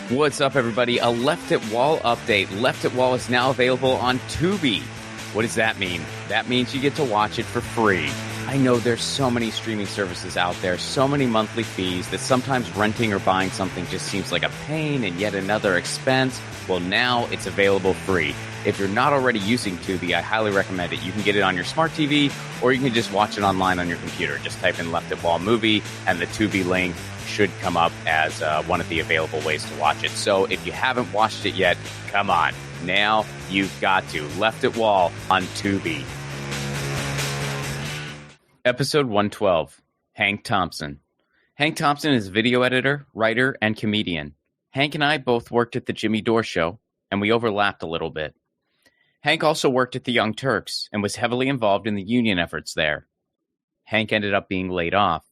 What's up, everybody? A Left It Wall update. Left It Wall is now available on Tubi. What does that mean? That means you get to watch it for free. I know there's so many streaming services out there, so many monthly fees, that sometimes renting or buying something just seems like a pain and yet another expense. Well, now it's available free. If you're not already using Tubi, I highly recommend it. You can get it on your smart TV, or you can just watch it online on your computer. Just type in Left It Wall movie, and the Tubi link should come up as one of the available ways to watch it. So if you haven't watched it yet, come on. Now you've got to. Left It Wall on Tubi. Episode 112, Hank Thompson. Hank Thompson is a video editor, writer, and comedian. Hank and I both worked at the Jimmy Dore Show, and we overlapped a little bit. Hank also worked at the Young Turks and was heavily involved in the union efforts there. Hank ended up being laid off.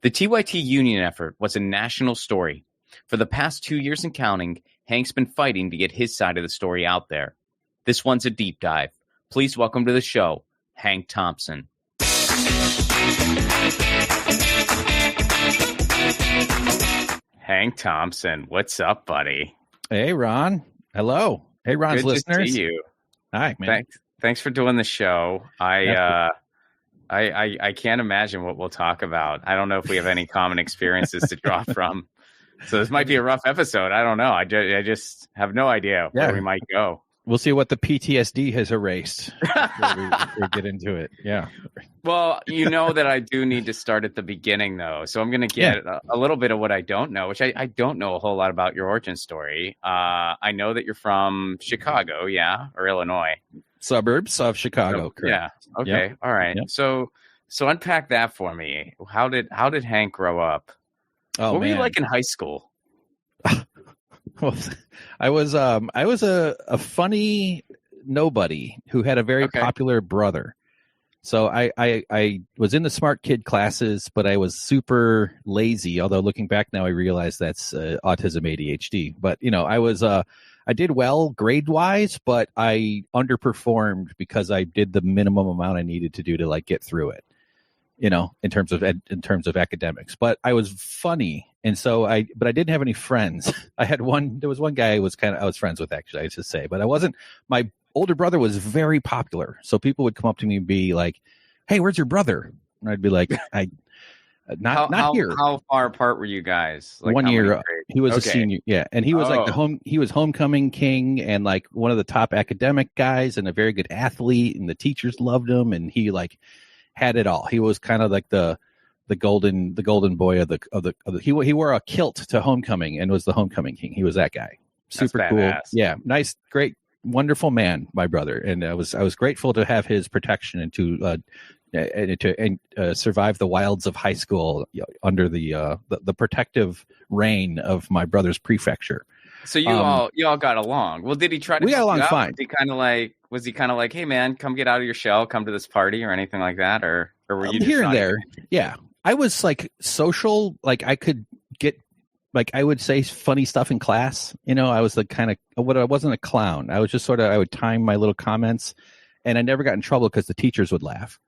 The TYT Union effort was a national story. For the past 2 years and counting, Hank's been fighting to get his side of the story out there. This one's a deep dive. Please welcome to the show, Hank Thompson. Hank Thompson, what's up, buddy? Hey, Ron. Hello. Hey, Ron's Good listeners. to see you. Hi, man. Thanks for doing the show. I can't imagine what we'll talk about. I don't know if we have any common experiences to draw from. So this might be a rough episode. I don't know. I just have no idea where we might go. We'll see what the PTSD has erased before we get into it. Yeah. Well, you know that I do need to start at the beginning, though. So I'm going to get a little bit of what I don't know, which I don't know a whole lot about your origin story. I know that you're from Chicago, or Illinois. Suburbs of Chicago, correct. Yeah. Okay. Yep. All right. Yep. So unpack that for me. How did Hank grow up? What were you like in high school? Well, I was a funny nobody who had a very popular brother. So I was in the smart kid classes, but I was super lazy. Although looking back now, I realize that's autism, ADHD. But I did well grade wise, but I underperformed because I did the minimum amount I needed to do to get through it. In terms of academics, but I was funny. And so I didn't have any friends. There was one guy I was friends with, actually, I should say, but my older brother was very popular. So people would come up to me and be like, "Hey, where's your brother?" And I'd be like, not here. How far apart were you guys? 1 year. He was a senior. Yeah. And he was he was homecoming king and one of the top academic guys and a very good athlete, and the teachers loved him. And he had it all. He was kind of like the golden boy of the he wore a kilt to homecoming and was the homecoming king. He was that guy. Super cool. Yeah, nice, great, wonderful man, my brother. And I was grateful to have his protection and to survive the wilds of high school under the protective reign of my brother's prefecture. So you all got along. Well, did he try to? We got along fine. Was he kind of like, "Hey, man, come get out of your shell, come to this party," or anything like that, or were you just here and there? Yeah, I was social. I could get I would say funny stuff in class. I was I wasn't a clown. I was just I would time my little comments, and I never got in trouble because the teachers would laugh.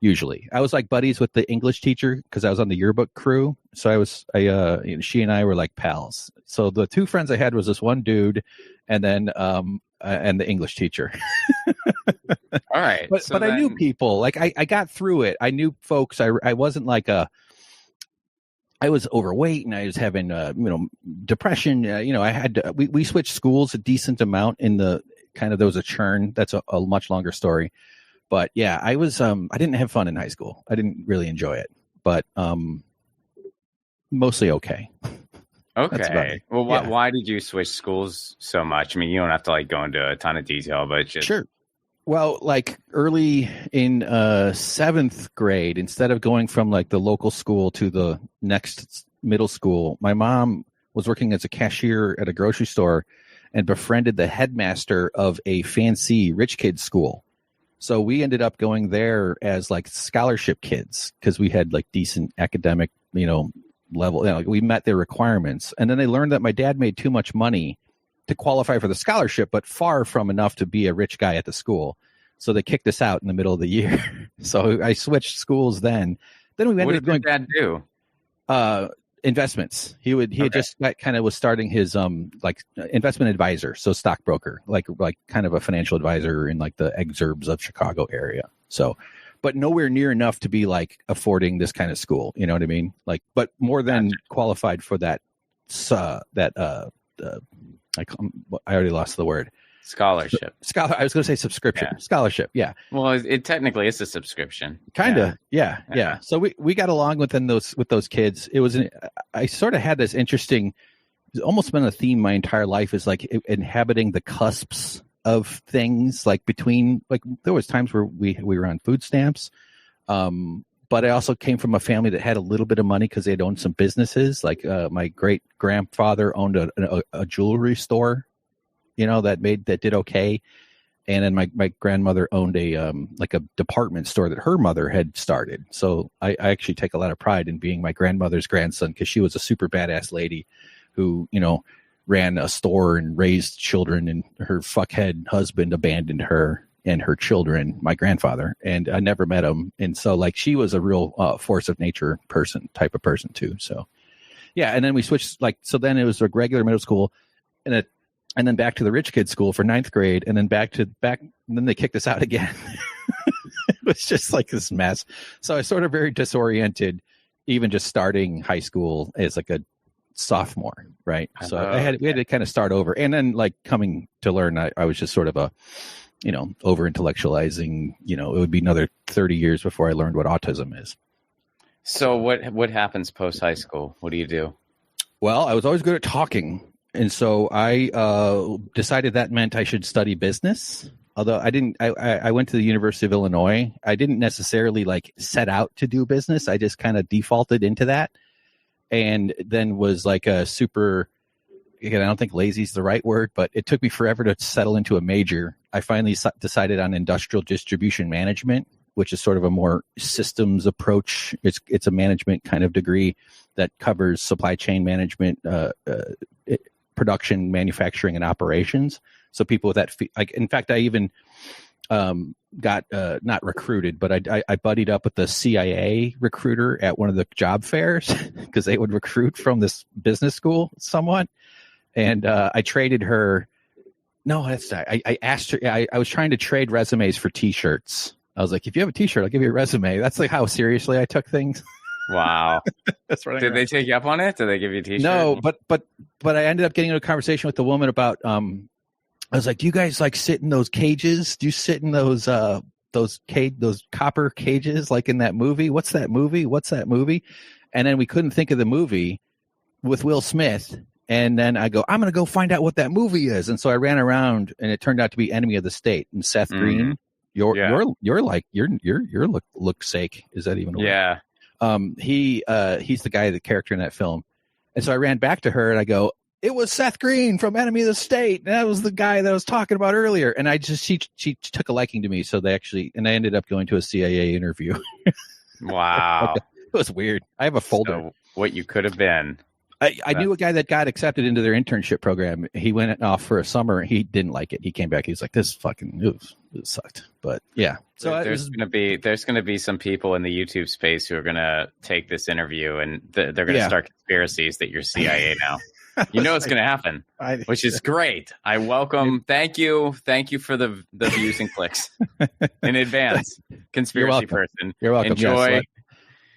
Usually, I was buddies with the English teacher because I was on the yearbook crew. So she and I were pals. So the two friends I had was this one dude, and then and the English teacher. All right, but I knew people. I got through it. I knew folks. I wasn't I was overweight and I was having depression. I had we switched schools a decent amount in the there was a churn. That's a much longer story. But yeah, I didn't have fun in high school. I didn't really enjoy it, but mostly okay. Okay. Well, why did you switch schools so much? I mean, you don't have to go into a ton of detail, but just sure. Well, early in 7th grade, instead of going from the local school to the next middle school, my mom was working as a cashier at a grocery store and befriended the headmaster of a fancy rich kid school. So we ended up going there as scholarship kids because we had decent academic, level. We met their requirements. And then they learned that my dad made too much money to qualify for the scholarship, but far from enough to be a rich guy at the school. So they kicked us out in the middle of the year. So I switched schools then. Then we ended up going. What did your dad do? investments. He had just kind of was starting his like investment advisor, so stockbroker, like kind of a financial advisor in like the exurbs of Chicago area. So, but nowhere near enough to be like affording this kind of school. You know what I mean? Like, but more than qualified for that. I already lost the word. Scholarship. I was going to say subscription. Yeah. Scholarship. Yeah. Well, it technically is a subscription. Kind of. Yeah. So we got along with those kids. I sort of had this interesting, it's almost been a theme my entire life, is like inhabiting the cusps of things, like between, like there was times where we were on food stamps. But I also came from a family that had a little bit of money because they'd owned some businesses. Like my great grandfather owned a jewelry store, that did okay. And then my grandmother owned a department store that her mother had started. So I actually take a lot of pride in being my grandmother's grandson, because she was a super badass lady who, ran a store and raised children, and her fuckhead husband abandoned her and her children, my grandfather, and I never met him. And so like she was a real force of nature type of person too. So yeah. And then we switched, so then it was a regular middle school, and then back to the rich kid school for 9th grade, and then and then they kicked us out again. It was just like this mess. So I sort of very disoriented, even just starting high school as like a sophomore. Right. So we had to kind of start over, and then like coming to learn, I was just sort of a, over intellectualizing, it would be another 30 years before I learned what autism is. So what happens post high school? What do you do? Well, I was always good at talking. And so I decided that meant I should study business. Although I went to the University of Illinois. I didn't necessarily like set out to do business. I just kind of defaulted into that. And then was like a super, again, I don't think lazy is the right word, but it took me forever to settle into a major. I finally decided on industrial distribution management, which is sort of a more systems approach. It's a management kind of degree that covers supply chain management, production, manufacturing, and operations. So people with that, like, in fact, I even got not recruited, but I buddied up with the CIA recruiter at one of the job fairs because they would recruit from this business school somewhat. And I traded her. No, that's not. I asked her. I was trying to trade resumes for T-shirts. I was like, if you have a T-shirt, I'll give you a resume. That's like how seriously I took things. Wow. That's what. Did they take you up on it? Did they give you a T-shirt? No, but I ended up getting into a conversation with the woman about. I was like, do you guys like sit in those cages? Do you sit in those copper cages like in that movie? What's that movie? And then we couldn't think of the movie with Will Smith. And then I go, I'm going to go find out what that movie is. And so I ran around, and it turned out to be Enemy of the State. And Seth Green, your look sake. Is that even a word? Yeah. He's the character in that film. And so I ran back to her and I go, it was Seth Green from Enemy of the State. That was the guy that I was talking about earlier. And she took a liking to me. So I ended up going to a CIA interview. Wow. It was weird. I have a folder. So what you could have been. I knew a guy that got accepted into their internship program. He went off for a summer. He didn't like it. He came back. He was like, "This it sucked." But yeah. So there's gonna be some people in the YouTube space who are gonna take this interview, and they're gonna start conspiracies that you're CIA now. You know it's gonna happen, which is great. I welcome. Thank you for the views and clicks in advance. Conspiracy person. You're welcome. Enjoy.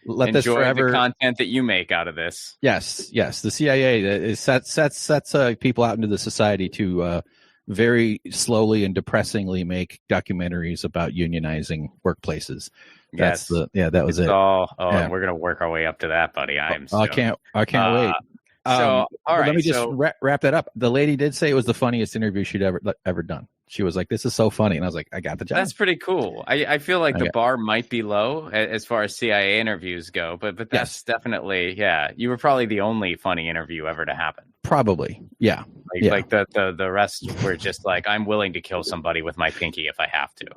Let Enjoy this forever. The content that you make out of this. Yes. The CIA sets people out into the society to very slowly and depressingly make documentaries about unionizing workplaces. Yes. That was it. And we're gonna work our way up to that, buddy. I can't wait. All right. Let me just wrap that up. The lady did say it was the funniest interview she'd ever done. She was like, "This is so funny," and I was like, "I got the job." That's pretty cool. I feel like the bar might be low as far as CIA interviews go, but that's definitely You were probably the only funny interview ever to happen. Probably, yeah. Like the rest were just like, I'm willing to kill somebody with my pinky if I have to.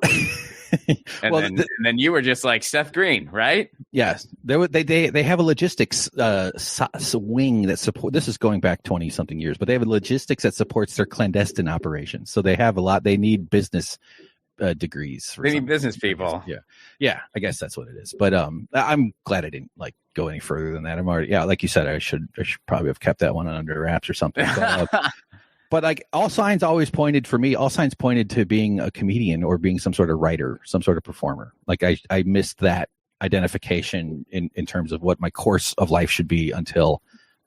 And then you were just like Seth Green, right? Yes, they have a logistics wing that support. This is going back 20 something years, but they have a logistics that supports their clandestine operations. So they have a lot. They need business degrees. They need business people. Yeah. I guess that's what it is. But I'm glad I didn't like go any further than that. I'm already like you said, I should probably have kept that one under wraps or something. But like all signs pointed to being a comedian or being some sort of writer, some sort of performer. Like I missed that identification in terms of what my course of life should be until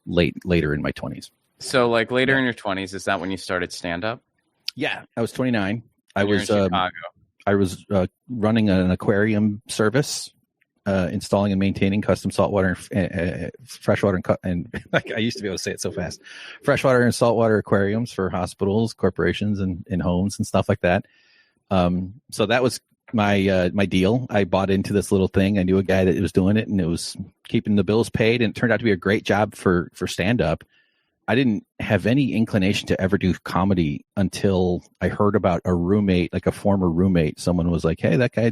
later in my 20s. So like later in your 20s, is that when you started stand up? Yeah, I was 29. I was in Chicago. I was running an aquarium service, installing and maintaining custom saltwater, freshwater, and like I used to be able to say it so fast, freshwater and saltwater aquariums for hospitals, corporations, and homes and stuff like that. So that was my deal. I bought into this little thing. I knew a guy that was doing it, and it was keeping the bills paid, and it turned out to be a great job for stand up. I didn't have any inclination to ever do comedy until I heard about a roommate, like a former roommate. Someone was like, "Hey, that guy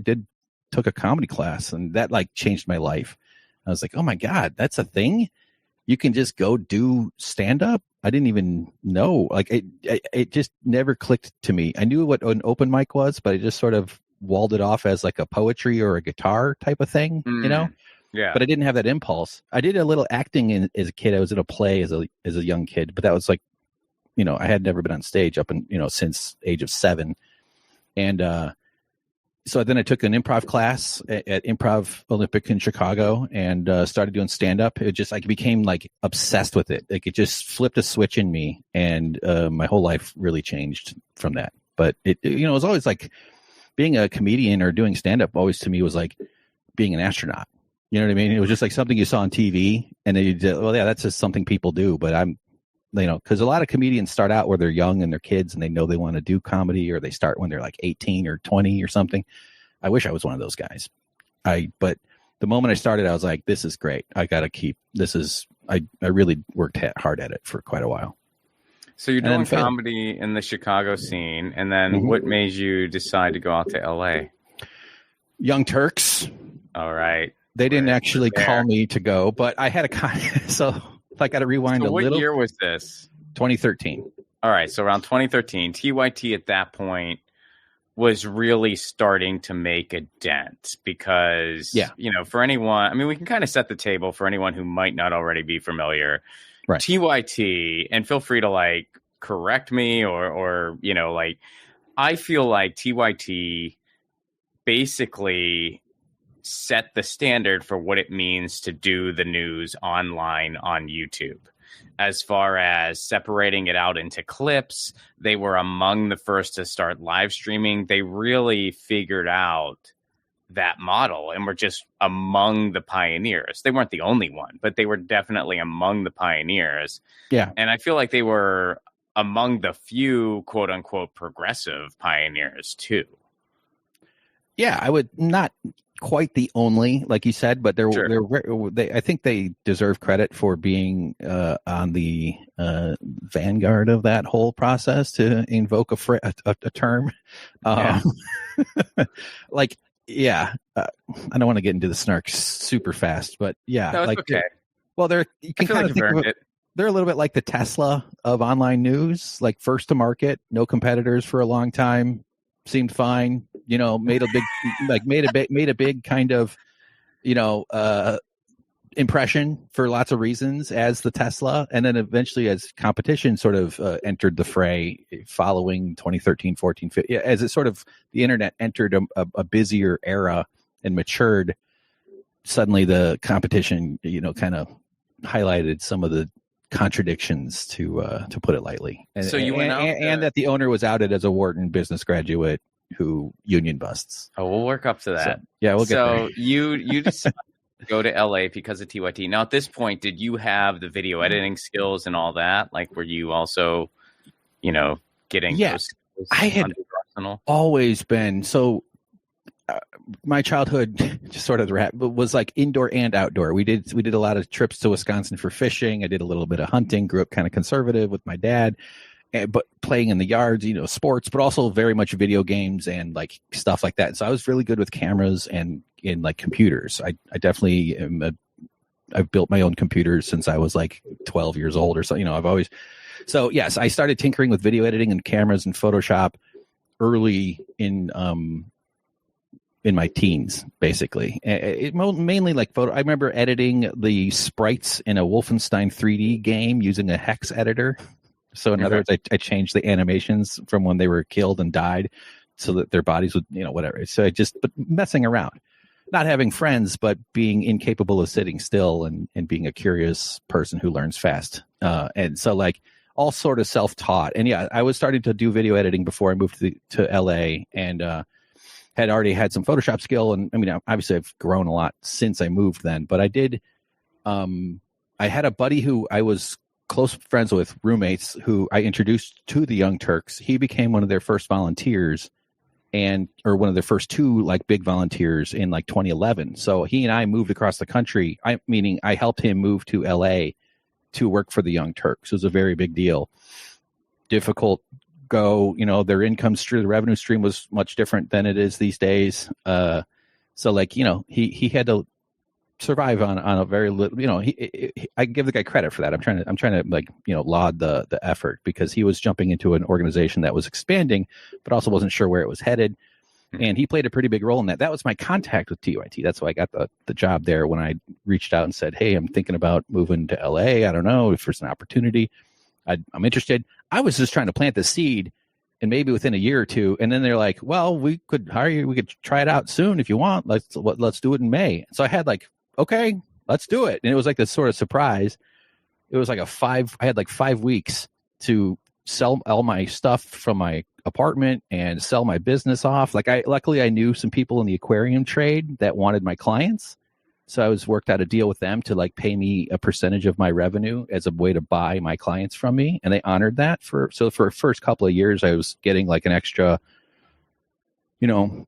took a comedy class," and that like changed my life. I was like, "Oh my God, that's a thing? You can just go do stand up?" I didn't even know. Like it just never clicked to me. I knew what an open mic was, but I just sort of walled it off as like a poetry or a guitar type of thing, you know? Yeah. But I didn't have that impulse. I did a little acting as a kid. I was in a play as a young kid, but that was like, I had never been on stage up in, since age of 7. And so then I took an improv class at Improv Olympic in Chicago and started doing stand up. It just, I became like obsessed with it. Like it just flipped a switch in me, and my whole life really changed from that. But it was always like being a comedian or doing stand up always to me was like being an astronaut. You know what I mean? It was just like something you saw on TV, and then you did, well, yeah, that's just something people do. But I'm, because a lot of comedians start out where they're young and they're kids and they know they want to do comedy, or they start when they're like 18 or 20 or something. I wish I was one of those guys. But the moment I started, I was like, this is great. I got to keep, I really worked hard at it for quite a while. So you're doing comedy in the Chicago scene. And then what made you decide to go out to LA? Young Turks. All right. They didn't actually call me to go, but I had so I got to rewind a little. What year was this? 2013. All right. So around 2013, TYT at that point was really starting to make a dent because, for anyone, I mean, we can kind of set the table for anyone who might not already be familiar. Right. TYT, and feel free to like correct me or I feel like TYT basically set the standard for what it means to do the news online on YouTube. As far as separating it out into clips, they were among the first to start live streaming. They really figured out that model and were just among the pioneers. They weren't the only one, but they were definitely among the pioneers. Yeah. And I feel like they were among the few quote unquote progressive pioneers too. Yeah, I would not quite the only, like you said, but I think they deserve credit for being on the vanguard of that whole process, to invoke a term. I don't want to get into the snark super fast, but yeah, no, it's okay. Well, you can kind of think of it. They're a little bit like the Tesla of online news, like first to market, no competitors for a long time. Seemed fine, made a big kind of, impression for lots of reasons as the Tesla. And then eventually as competition sort of entered the fray following 2013, 14, 15, as it sort of, the internet entered a busier era and matured, suddenly the competition, kind of highlighted some of the contradictions, to put it lightly. And, so you went out and that the owner was outed as a Wharton business graduate who union busts. Oh, we'll work up to that. So, yeah, we'll get there. So you decided to go to LA because of TYT. Now, at this point, did you have the video editing skills and all that? Like, were you also, getting those skills? I had always been so. My childhood, just sort of was like indoor and outdoor. We did a lot of trips to Wisconsin for fishing. I did a little bit of hunting. Grew up kind of conservative with my dad, but playing in the yards, sports, but also very much video games and like stuff like that. So I was really good with cameras and in like computers. I definitely I've built my own computers since I was like 12 years old or so. I've always. So yes, I started tinkering with video editing and cameras and Photoshop early in my teens, basically. It mainly like photo. I remember editing the sprites in a Wolfenstein 3D game using a hex editor. So in other words, I changed the animations from when they were killed and died so that their bodies would, whatever. So but messing around, not having friends, but being incapable of sitting still and being a curious person who learns fast. And so like all sort of self-taught. And yeah, I was starting to do video editing before I moved to LA, and had already had some Photoshop skill. And I mean, obviously I've grown a lot since I moved then, but I did, I had a buddy who I was close friends with, roommates, who I introduced to the Young Turks. He became one of their first volunteers, or one of their first two like big volunteers in like 2011. So he and I moved across the country. Meaning I helped him move to LA to work for the Young Turks. It was a very big deal. Difficult go, their income stream, the revenue stream was much different than it is these days. So like, he had to survive on a very little, I give the guy credit for that. I'm trying to like, laud the effort, because he was jumping into an organization that was expanding, but also wasn't sure where it was headed. And he played a pretty big role in that. That was my contact with TYT. That's why I got the job there when I reached out and said, hey, I'm thinking about moving to LA. I don't know if there's an opportunity. I'm interested. I was just trying to plant the seed, and maybe within a year or two. And then they're like, well, we could hire you. We could try it out soon if you want. Let's do it in May. So I had like, okay, let's do it. And it was like this sort of surprise. It was like I had like 5 weeks to sell all my stuff from my apartment and sell my business off. Like luckily I knew some people in the aquarium trade that wanted my clients. So I worked out a deal with them to like pay me a percentage of my revenue as a way to buy my clients from me. And they honored that for the first couple of years, I was getting like an extra, $300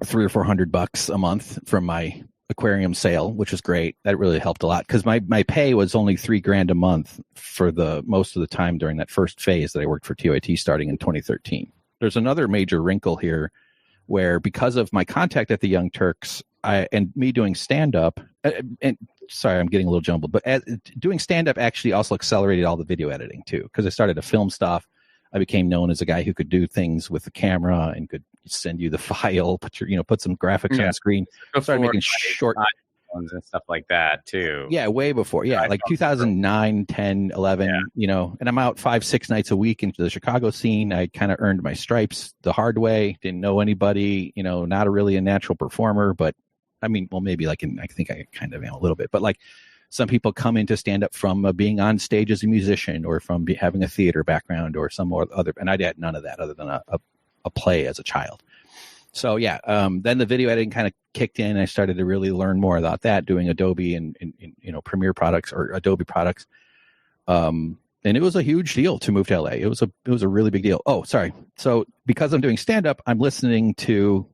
or $400 a month from my aquarium sale, which was great. That really helped a lot, because my pay was only $3,000 a month for the most of the time during that first phase that I worked for TYT starting in 2013. There's another major wrinkle here where, because of my contact at the Young Turks, and me doing stand-up, and sorry, I'm getting a little jumbled, but doing stand-up actually also accelerated all the video editing too, because I started to film stuff. I became known as a guy who could do things with the camera and could send you the file, put some graphics on the screen. I started making short and stuff like that too. Yeah, way before. Yeah, like 2009, 10, 11, and I'm out 5-6 nights a week into the Chicago scene. I kind of earned my stripes the hard way. Didn't know anybody, not really a natural performer, but I mean, well, maybe I think I kind of am a little bit, but like some people come into stand up from being on stage as a musician, or from having a theater background or some other, and I had none of that other than a play as a child. So yeah, then the video editing kind of kicked in. I started to really learn more about that, doing Adobe and Premiere products or Adobe products. And it was a huge deal to move to LA. It was a really big deal. Oh, sorry. So because I'm doing stand up, I'm listening to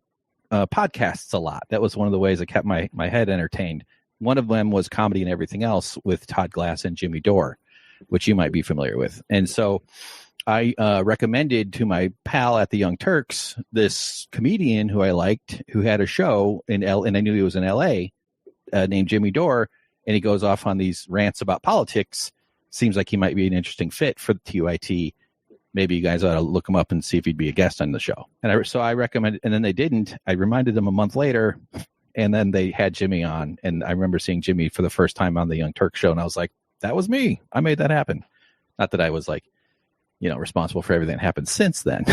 podcasts a lot. That was one of the ways I kept my head entertained. One of them was Comedy and Everything Else with Todd Glass and Jimmy Dore, which you might be familiar with. And so I recommended to my pal at the Young Turks this comedian who I liked, who had a show and I knew he was in LA, named Jimmy Dore, and he goes off on these rants about politics. Seems like he might be an interesting fit for the TYT. Maybe you guys ought to look him up and see if he'd be a guest on the show. And so I recommended, and then they didn't. I reminded them a month later, and then they had Jimmy on. And I remember seeing Jimmy for the first time on the Young Turks show, and I was like, that was me. I made that happen. Not that I was like, responsible for everything that happened since then.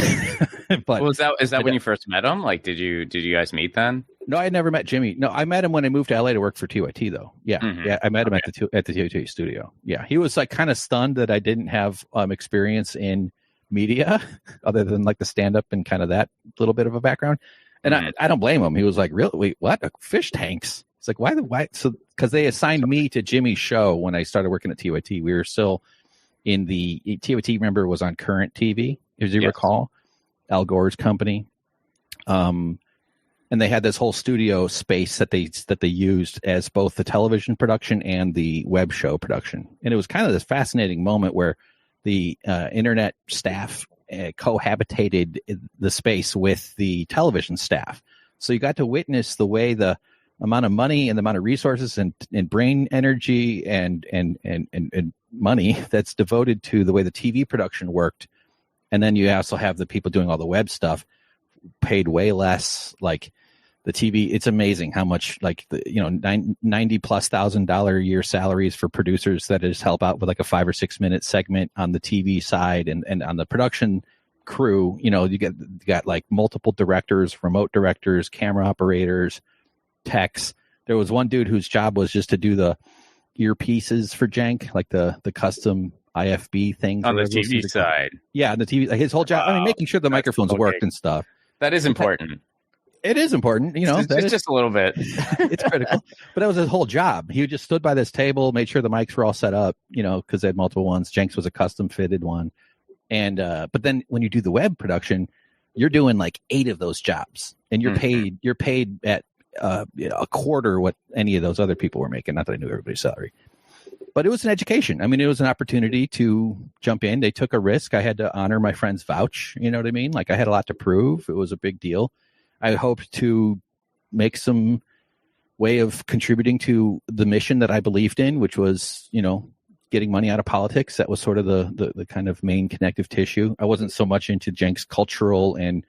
But is that when you first met him? Like, did you guys meet then? No, I had never met Jimmy. No, I met him when I moved to LA to work for TYT though. Yeah. Mm-hmm. Yeah. I met him at the TYT studio. Yeah. He was like kind of stunned that I didn't have experience in media other than like the stand-up and kind of that little bit of a background. And I don't blame him. He was like, really? Wait, what? Fish tanks? It's like, why? So, because they assigned me to Jimmy's show when I started working at TYT. We were still in the TYT, remember, was on Current TV, as you recall, Al Gore's company. And they had this whole studio space that they used as both the television production and the web show production. And it was kind of this fascinating moment where the internet staff cohabitated the space with the television staff. So you got to witness the way the amount of money and the amount of resources and brain energy and money that's devoted to the way the TV production worked. And then you also have the people doing all the web stuff. paid way less. Like the TV, it's amazing how much, like, the, you know, $90,000+ a year salaries for producers that just help out with like a 5 or 6 minute segment on the TV side, and on the production crew, you know, you got like multiple directors, remote directors, camera operators, techs. There was one dude whose job was just to do the earpieces for Jank, like the custom IFB things on the TV side. Yeah, on the TV, like his whole job. Wow. I mean, making sure the microphones worked and stuff. That is important. It is important, you know. It's just a little bit. It's critical, but that was his whole job. He just stood by this table, made sure the mics were all set up, you know, because they had multiple ones. Jenks was a custom fitted one, and but then when you do the web production, you're doing like 8 of those jobs, and you're paid. You're paid at a quarter what any of those other people were making. Not that I knew everybody's salary, but it was an education. I mean, it was an opportunity to jump in. They took a risk. I had to honor my friend's vouch. You know what I mean? Like I had a lot to prove. It was a big deal. I hoped to make some way of contributing to the mission that I believed in, which was, you know, getting money out of politics. That was sort of the kind of main connective tissue. I wasn't so much into Jenk's cultural and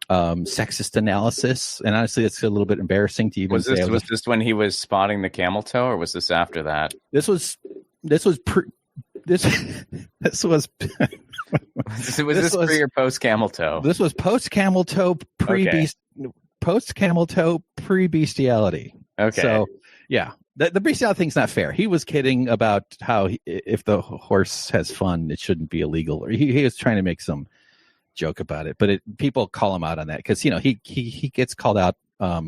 sexist analysis. And honestly, it's a little bit embarrassing to even say. Was this when he was spotting the camel toe, or was this after that? This was pre or post camel toe? This was post camel toe, post camel toe, pre bestiality. Okay. So yeah, the bestiality thing's not fair. He was kidding about how if the horse has fun, it shouldn't be illegal. Or he was trying to make some joke about it, but people call him out on that because, you know, he gets called out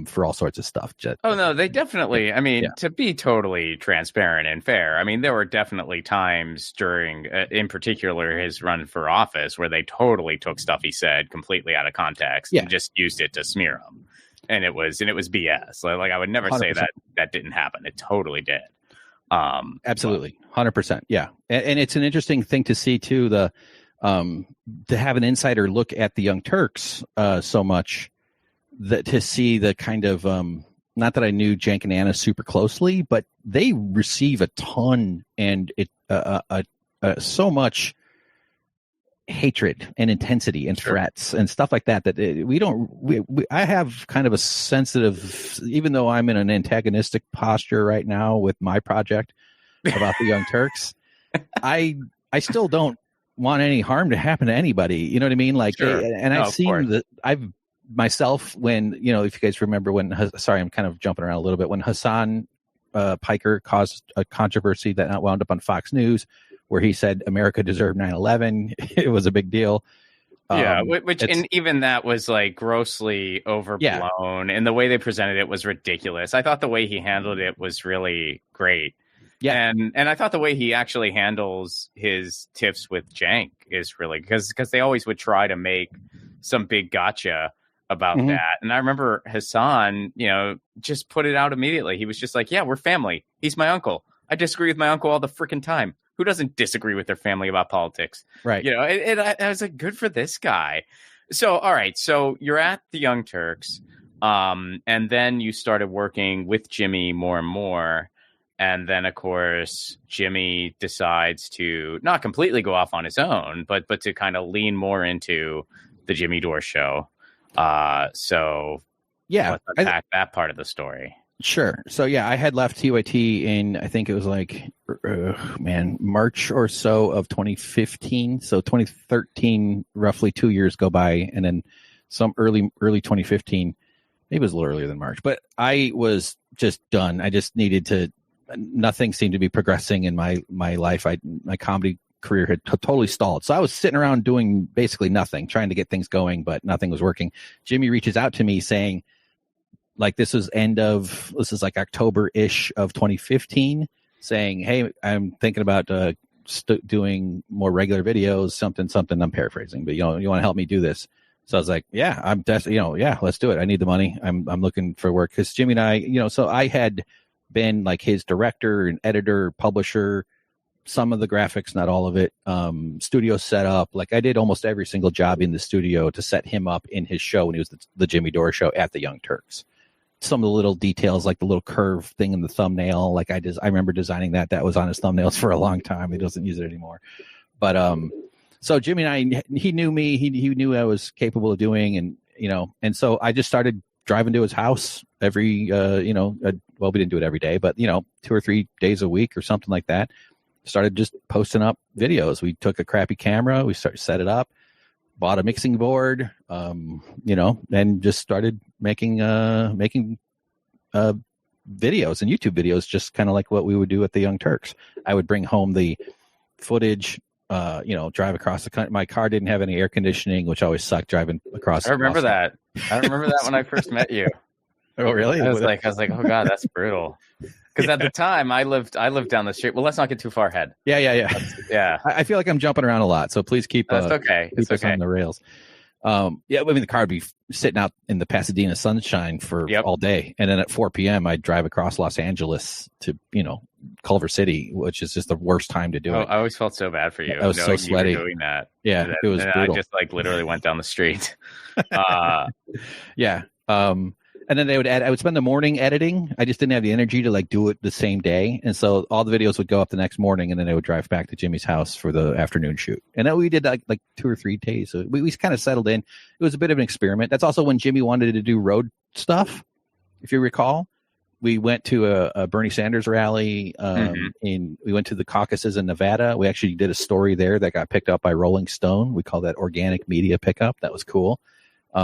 for all sorts of stuff. Oh no, they definitely, I mean, to be totally transparent and fair, I mean, there were definitely times during, in particular, his run for office where they totally took stuff he said completely out of context and just used it to smear him. And it was BS. Like I would never 100%. Say that didn't happen. It totally did. Absolutely. 100%. Yeah. And it's an interesting thing to see too, to have an insider look at the Young Turks so much, that to see the kind of not that I knew Jank and Anna super closely, but they receive a ton and so much hatred and intensity and threats and stuff like that I have kind of a sensitive, even though I'm in an antagonistic posture right now with my project about the Young Turks, I still don't want any harm to happen to anybody. You know what I mean? Like, and I've seen that myself, when, you know, if you guys remember when, sorry, I'm kind of jumping around a little bit, when Hassan Piker caused a controversy that wound up on Fox News, where he said America deserved 9/11. It was a big deal. And even that was like grossly overblown, and the way they presented it was ridiculous. I thought the way he handled it was really great. Yeah, and I thought the way he actually handles his tiffs with Jank is really, because they always would try to make some big gotcha about that. And I remember Hassan, you know, just put it out immediately. He was just like, yeah, we're family. He's my uncle. I disagree with my uncle all the freaking time. Who doesn't disagree with their family about politics? Right. You know, I was like, good for this guy. So, all right. So you're at the Young Turks, and then you started working with Jimmy more and more. And then, of course, Jimmy decides to not completely go off on his own, but to kind of lean more into the Jimmy Dore Show. So yeah, let's unpack that part of the story. Sure. So yeah, I had left TYT in, I think it was like, March or so of 2015. So 2013, roughly 2 years go by, and then some early 2015, maybe it was a little earlier than March, but I was just done. I just needed to. Nothing seemed to be progressing in my life. My comedy career had totally stalled. So I was sitting around doing basically nothing, trying to get things going, but nothing was working. Jimmy reaches out to me saying, like, this is like October-ish of 2015, saying, hey, I'm thinking about doing more regular videos, something. I'm paraphrasing, but you want to help me do this? So I was like, yeah, I'm definitely, let's do it. I need the money. I'm looking for work, because Jimmy and I, so I had been like his director and editor, publisher, some of the graphics, not all of it, studio setup. Like I did almost every single job in the studio to set him up in his show when he was the Jimmy Dore Show at the Young Turks. Some of the little details, like the little curve thing in the thumbnail, like I remember designing that was on his thumbnails for a long time. He doesn't use it anymore. But so Jimmy and I, he knew me, he knew I was capable of doing, And so I just started driving to his house every, well, we didn't do it every day, but 2 or 3 days a week or something like that. Started just posting up videos. We took a crappy camera, we set it up, bought a mixing board, and just started making videos and YouTube videos, just kind of like what we would do at the Young Turks. I would bring home the footage, drive across the country. My car didn't have any air conditioning, which always sucked driving across. I remember that. When I first met you. Oh, really? I was like, oh God, that's brutal. Because at the time I lived down the street. Well, let's not get too far ahead. Yeah. I feel like I'm jumping around a lot, so please keep. That's okay. Keep us on the rails. The car would be sitting out in the Pasadena sunshine for all day, and then at 4 p.m. I'd drive across Los Angeles to Culver City, which is just the worst time to do it. I always felt so bad for you. I was so sweaty doing that. Yeah, it was brutal. I just literally went down the street. Yeah. And then I would spend the morning editing. I just didn't have the energy to do it the same day. And so all the videos would go up the next morning, and then I would drive back to Jimmy's house for the afternoon shoot. And then we did like 2 or 3 days. So we kind of settled in. It was a bit of an experiment. That's also when Jimmy wanted to do road stuff. If you recall, we went to a Bernie Sanders rally. We went to the caucuses in Nevada. We actually did a story there that got picked up by Rolling Stone. We call that organic media pickup. That was cool.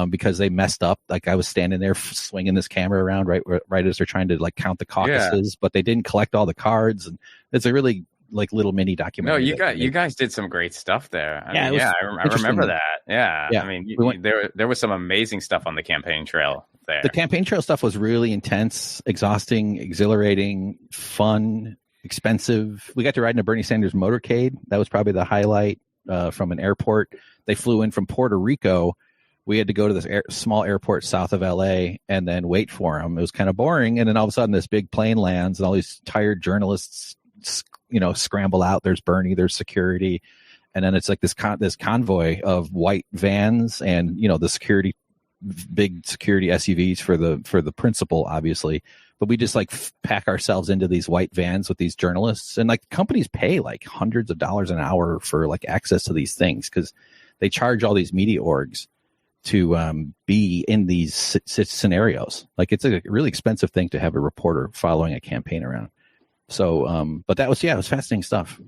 Because they messed up. I was standing there swinging this camera around right as they're trying to count the caucuses, but they didn't collect all the cards. And it's a really little mini documentary. No, you guys did some great stuff there. I remember that. Yeah. I mean, there was some amazing stuff on the campaign trail there. The campaign trail stuff was really intense, exhausting, exhilarating, fun, expensive. We got to ride in a Bernie Sanders motorcade. That was probably the highlight from an airport. They flew in from Puerto Rico. We had to go to this small airport south of LA and then wait for him. It was kind of boring. And then all of a sudden this big plane lands and all these tired journalists, scramble out. There's Bernie, there's security. And then it's this convoy of white vans and, the big security SUVs for the principal, obviously. But we just pack ourselves into these white vans with these journalists, and companies pay hundreds of dollars an hour for access to these things, because they charge all these media orgs to be in these scenarios. It's a really expensive thing to have a reporter following a campaign around. So, but it was fascinating stuff.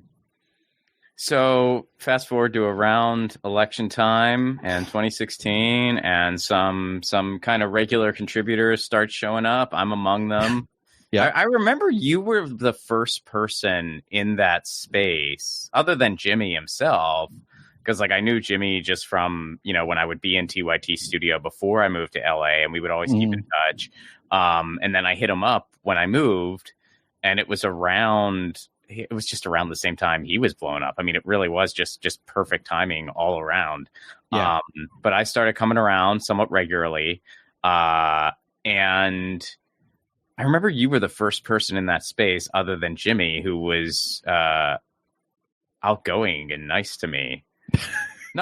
So fast forward to around election time and 2016, and some kind of regular contributors start showing up. I'm among them. Yeah, I remember you were the first person in that space, other than Jimmy himself. Because I knew Jimmy just from, when I would be in TYT studio before I moved to LA, and we would always keep in touch. And then I hit him up when I moved, and it was just around the same time he was blowing up. I mean, it really was just perfect timing all around. Yeah. But I started coming around somewhat regularly. And I remember you were the first person in that space, other than Jimmy, who was outgoing and nice to me.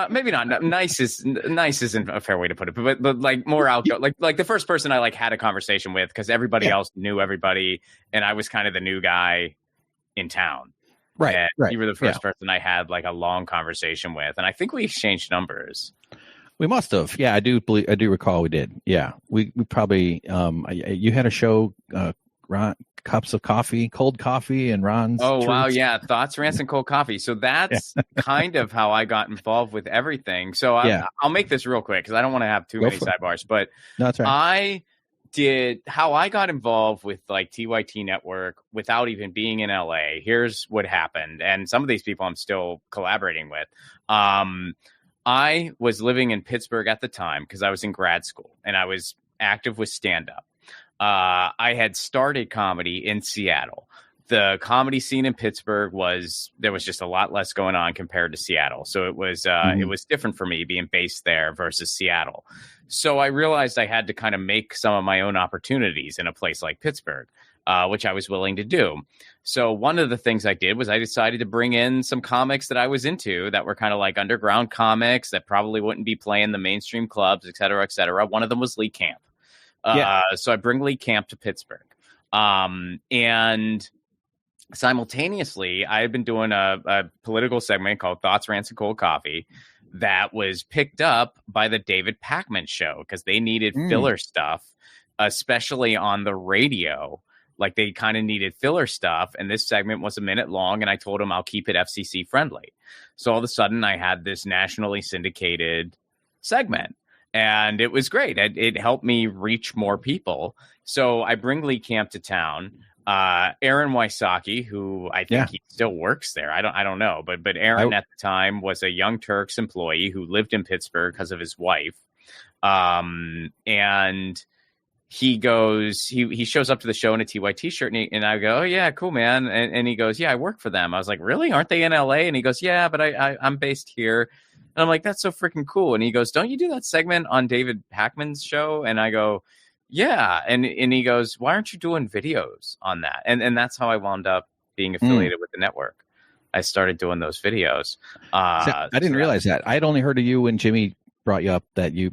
Maybe not nice isn't a fair way to put it, but more outgoing, like the first person I had a conversation with, because everybody else knew everybody, and I was kind of the new guy in town. Right. And right. You were the first person I had a long conversation with, and I think we exchanged numbers. We must have. Yeah, I do recall we did. Yeah, we probably. You had a show, Ron, cups of coffee, cold coffee, and Ron's. Oh treats. Wow, yeah, thoughts, rants, and cold coffee. So that's kind of how I got involved with everything. So I'll make this real quick because I don't want to have too many sidebars. But no, that's right. How I got involved with TYT Network without even being in LA. Here's what happened, and some of these people I'm still collaborating with. I was living in Pittsburgh at the time because I was in grad school and I was active with stand-up. I had started comedy in Seattle. The comedy scene in Pittsburgh there was just a lot less going on compared to Seattle. So it was different for me being based there versus Seattle. So I realized I had to kind of make some of my own opportunities in a place like Pittsburgh, which I was willing to do. So one of the things I did was I decided to bring in some comics that I was into that were kind of underground comics that probably wouldn't be playing the mainstream clubs, et cetera, et cetera. One of them was Lee Camp. So I bring Lee Camp to Pittsburgh. And simultaneously, I had been doing a political segment called Thoughts, Rants, and Cold Coffee that was picked up by the David Pakman show because they needed filler stuff, especially on the radio. Like they kind of needed filler stuff. And this segment was a minute long. And I told them I'll keep it FCC friendly. So all of a sudden I had this nationally syndicated segment. And it was great. It helped me reach more people. So I bring Lee Camp to town. Aaron Wysocki, who I think he still works there. I don't know. But Aaron at the time was a Young Turks employee who lived in Pittsburgh because of his wife. And he goes, he shows up to the show in a TYT shirt, and I go, oh, yeah, cool, man. And he goes, yeah, I work for them. I was like, really? Aren't they in LA? And he goes, yeah, but I'm based here. And I'm like, that's so freaking cool. And he goes, don't you do that segment on David Pakman's show? And I go, yeah. And he goes, why aren't you doing videos on that? And that's how I wound up being affiliated with the network. I started doing those videos. I didn't realize that. I'd only heard of you when Jimmy brought you up that he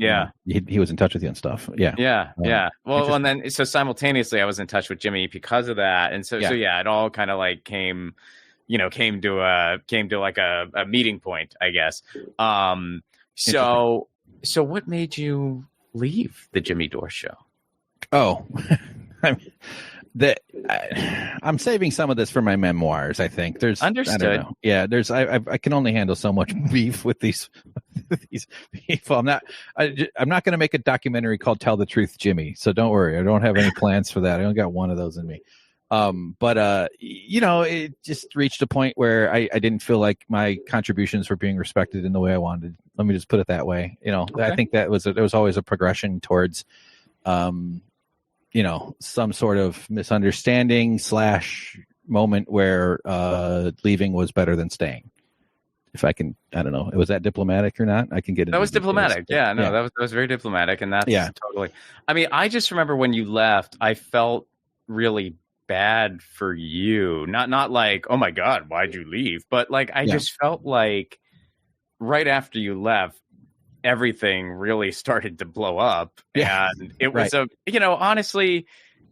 was in touch with you and stuff. Well, and then so simultaneously I was in touch with Jimmy because of that, and so it all kind of like came to like a meeting point, I guess. So what made you leave the Jimmy Dore Show? Oh, I'm saving some of this for my memoirs. I think there's understood. I don't know. Yeah, I can only handle so much beef with these people. I'm not going to make a documentary called "Tell the Truth, Jimmy." So don't worry. I don't have any plans for that. I only got one of those in me. But it just reached a point where I didn't feel like my contributions were being respected in the way I wanted. Let me just put it that way. Okay. I think there was always a progression towards, some sort of misunderstanding / moment where leaving was better than staying. If I can, I don't know. Was that diplomatic or not? I can get it. That was diplomatic. Yeah, no, that was very diplomatic. And that's totally, I mean, I just remember when you left, I felt really bad for you. Not like, oh my God, why'd you leave? But like, I just felt like right after you left, everything really started to blow up. And it was honestly,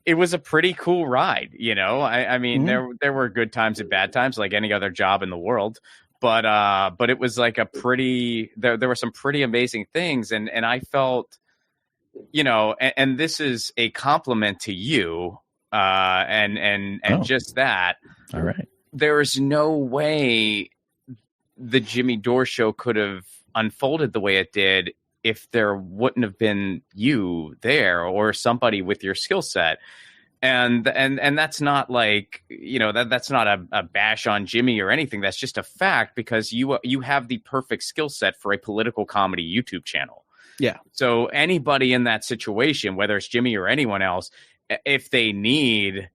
it was a pretty cool ride. I mean, there were good times and bad times like any other job in the world. But it was like there were some pretty amazing things. And I felt, and this is a compliment to you. Just that. All right. There is no way the Jimmy Dore Show could have unfolded the way it did if there wouldn't have been you there or somebody with your skill set. And that's not like, that's not a bash on Jimmy or anything. That's just a fact because you have the perfect skill set for a political comedy YouTube channel. Yeah. So anybody in that situation, whether it's Jimmy or anyone else, if they need,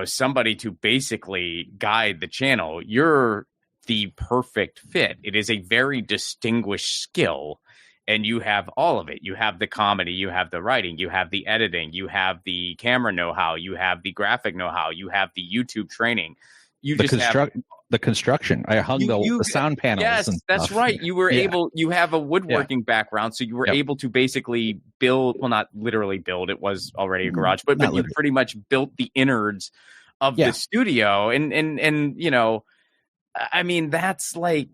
somebody to basically guide the channel, you're the perfect fit. It is a very distinguished skill, and you have all of it. You have the comedy, you have the writing, you have the editing, you have the camera know-how, you have the graphic know-how, you have the YouTube training. The construction. I hung the sound panels. Yes, that's right. You were able. You have a woodworking background, so you were able to basically build. Well, not literally build. It was already a garage, but you pretty much built the innards of the studio. And I mean, that's like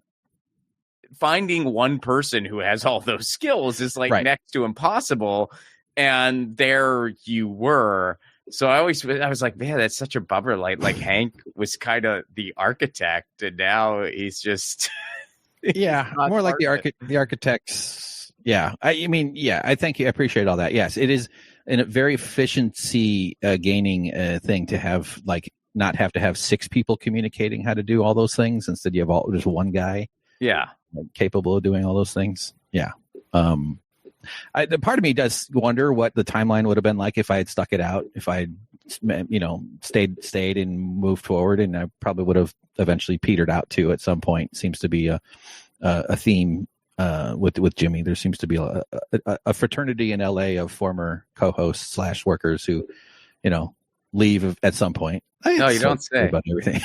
finding one person who has all those skills is like next to impossible. And there you were. So I was like, man, that's such a bummer. Like Hank was kind of the architect, and now he's just more like the architects. Yeah, I thank you. I appreciate all that. Yes, it is a very efficiency gaining thing to have not have to have 6 people communicating how to do all those things. Instead, you have just one guy. Yeah, capable of doing all those things. Yeah. The part of me does wonder what the timeline would have been like if I had stuck it out, if I stayed and moved forward, and I probably would have eventually petered out too at some point. Seems to be a theme with Jimmy. There seems to be a fraternity in LA of former co-hosts / workers who, leave at some point. No, you don't say about everything.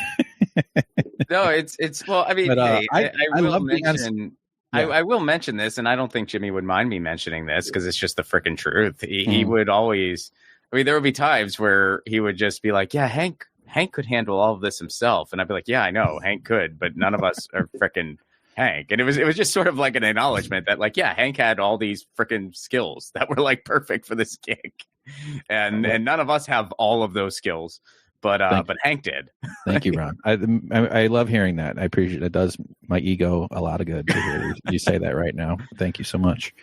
No, it's well. I mean, I will mention. I will mention this, and I don't think Jimmy would mind me mentioning this because it's just the freaking truth. He would always, there would be times where he would just be like, yeah, Hank Hank could handle all of this himself. And I'd be like, yeah, I know Hank could, but none of us are freaking Hank. And it was just sort of like an acknowledgement that like, yeah, Hank had all these freaking skills that were like perfect for this gig. And none of us have all of those skills, but Hank did. Thank you, Ron. I love hearing that. I appreciate it. It does my ego a lot of good to hear you say that right now. Thank you so much.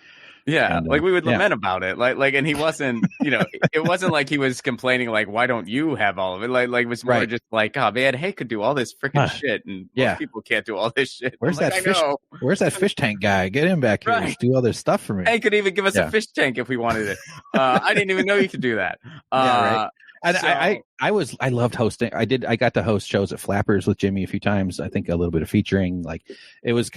Yeah, and, like we would lament about it, like, and he wasn't, it wasn't like he was complaining, like, why don't you have all of it? Like it was more just like, oh man, Hank could do all this freaking shit, and most people can't do all this shit. Where's that fish? Where's that fish tank guy? Get him back here to do all this stuff for me. Hank could even give us a fish tank if we wanted it. I didn't even know you could do that. Right. And I loved hosting. I got to host shows at Flappers with Jimmy a few times. I think a little bit of featuring. Like it was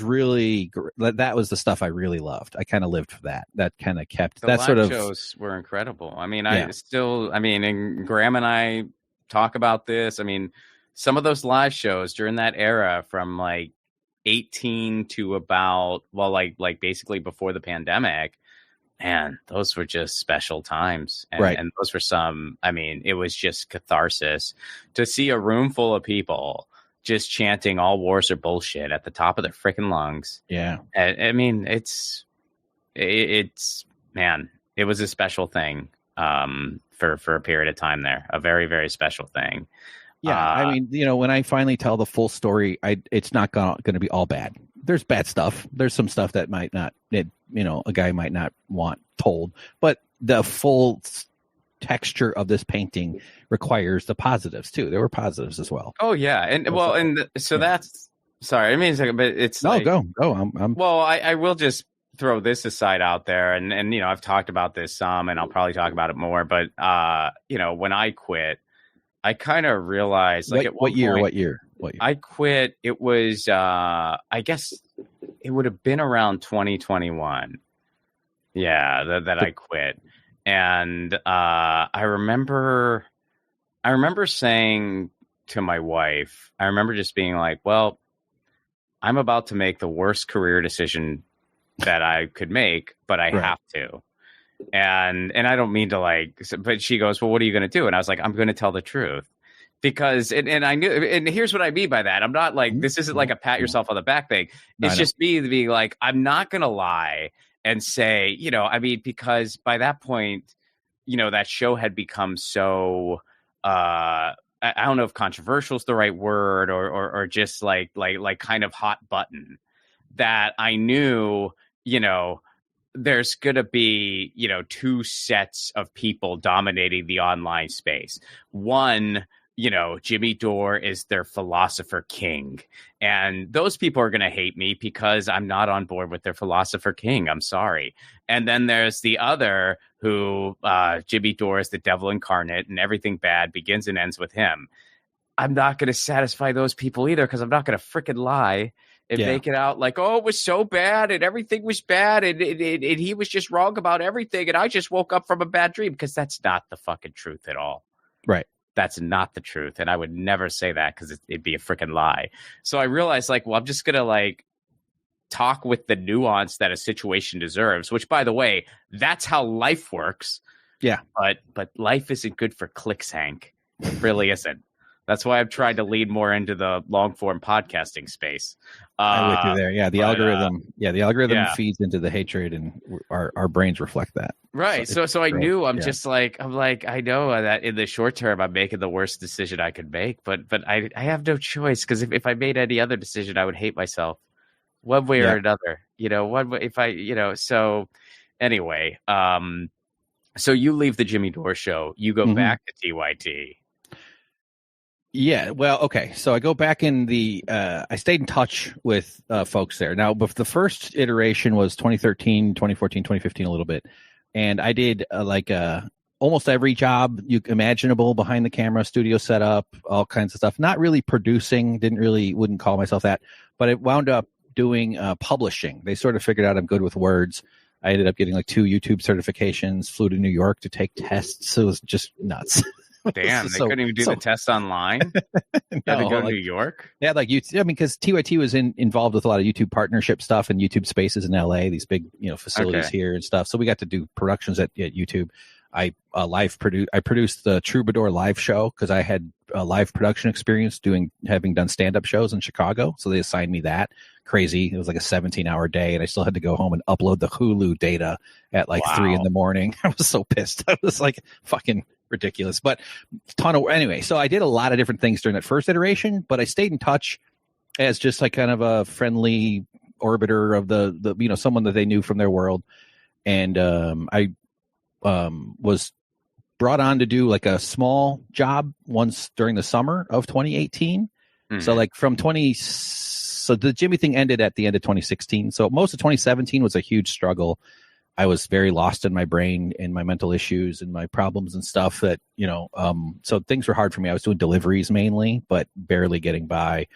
really, that was the stuff I really loved. I kind of lived for that. That kind of kept the that live sort of shows were incredible. I mean, and Graham and I talk about this. I mean, some of those live shows during that era from like 18 to about, like basically before the pandemic. Man, those were just special times. And those were it was just catharsis to see a room full of people just chanting all wars are bullshit at the top of their freaking lungs. Yeah. I mean, it's man, it was a special thing for a period of time there, a very, very special thing. Yeah. I mean, when I finally tell the full story, it's not going to be all bad. There's bad stuff. There's some stuff that might not, a guy might not want told, but the full texture of this painting requires the positives too. There were positives as well. Oh yeah. And that's, sorry, I mean, but it's go. I will just throw this aside out there. And I've talked about this some, and I'll probably talk about it more, but when I quit, I kind of realized like what year? I quit. It was, I guess it would have been around 2021. Yeah, that I quit. And I remember saying to my wife, I remember just being like, well, I'm about to make the worst career decision that I could make, but I have to. And I don't mean to but she goes, well, what are you going to do? And I was like, I'm going to tell the truth. Because, and I knew, and here's what I mean by that. I'm not like, this isn't like a pat yourself on the back thing. It's just me being like, I'm not going to lie and say, because by that point, that show had become so, I don't know if controversial is the right word or just like kind of hot button, that I knew, there's going to be, two sets of people dominating the online space. One, Jimmy Dore is their philosopher king. And those people are going to hate me because I'm not on board with their philosopher king. I'm sorry. And then there's the other who, Jimmy Dore is the devil incarnate and everything bad begins and ends with him. I'm not going to satisfy those people either, because I'm not going to freaking lie and make it out like, oh, it was so bad and everything was bad and he was just wrong about everything and I just woke up from a bad dream, because that's not the fucking truth at all. Right. That's not the truth. And I would never say that, because it'd be a freaking lie. So I realized I'm just going to talk with the nuance that a situation deserves, which, by the way, that's how life works. Yeah. But life isn't good for clicks, Hank. It really isn't. That's why I've tried to lead more into the long form podcasting space. I'm with you there. Yeah. The algorithm feeds into the hatred, and our brains reflect that. Right. So I knew I know that in the short term, I'm making the worst decision I could make, but I have no choice, because if I made any other decision, I would hate myself one way or another, one way so anyway, so you leave the Jimmy Dore Show, you go back to TYT. Yeah, well, okay. So I go back in I stayed in touch with folks there. Now, but the first iteration was 2013, 2014, 2015, a little bit. And I did almost every job imaginable behind the camera, studio setup, all kinds of stuff. Not really producing, wouldn't call myself that. But it wound up doing publishing. They sort of figured out I'm good with words. I ended up getting 2 YouTube certifications, flew to New York to take tests. So it was just nuts. Damn, they couldn't even do the test online? Had to go to New York? Yeah, because TYT was involved with a lot of YouTube partnership stuff and YouTube spaces in LA, these big facilities here and stuff. So we got to do productions at YouTube. I produced the Troubadour live show, because I had live production experience having done stand-up shows in Chicago. So they assigned me that. Crazy. It was like a 17-hour day, and I still had to go home and upload the Hulu data at like 3 a.m. I was so pissed. I was like fucking ridiculous. But anyway, so I did a lot of different things during that first iteration, but I stayed in touch as just like kind of a friendly orbiter of the someone that they knew from their world. And I was brought on to do like a small job once during the summer of 2018. So like so the Jimmy thing ended at the end of 2016. So most of 2017 was a huge struggle. I was very lost in my brain and my mental issues and my problems and stuff that, so things were hard for me. I was doing deliveries mainly, but barely getting by,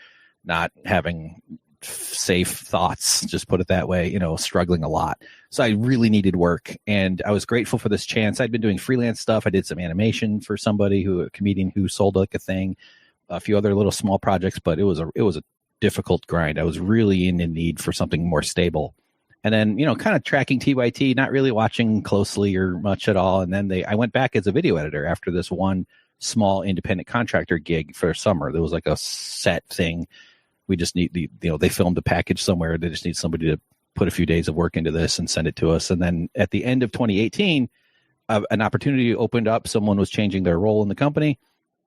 not having safe thoughts, just put it that way, struggling a lot. So I really needed work, and I was grateful for this chance. I'd been doing freelance stuff. I did some animation for a comedian who sold like a thing, a few other little small projects, but it was a difficult grind. I was really in need for something more stable. And then, kind of tracking TYT, not really watching closely or much at all. And then I went back as a video editor after this one small independent contractor gig for summer. There was like a set thing. We just need they filmed a package somewhere. They just need somebody to put a few days of work into this and send it to us. And then at the end of 2018, an opportunity opened up. Someone was changing their role in the company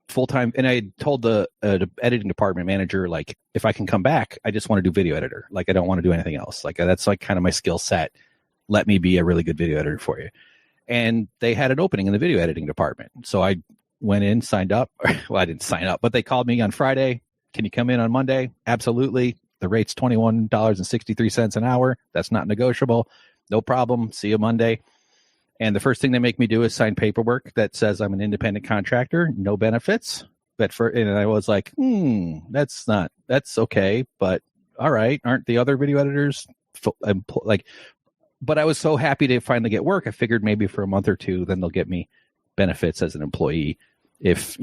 full-time. And I told the editing department manager, like, if I can come back, I just want to do video editor. Like, I don't want to do anything else. Like, that's like kind of my skill set. Let me be a really good video editor for you. And they had an opening in the video editing department. So I went in, signed up. Well, I didn't sign up, but they called me on Friday. Can you come in on Monday? Absolutely. The rate's $21.63 an hour. That's not negotiable. No problem. See you Monday. And the first thing they make me do is sign paperwork that says I'm an independent contractor, no benefits. And I was like, that's okay. But all right. Aren't the other video editors but I was so happy to finally get work. I figured maybe for a month or two, then they'll get me benefits as an employee. If,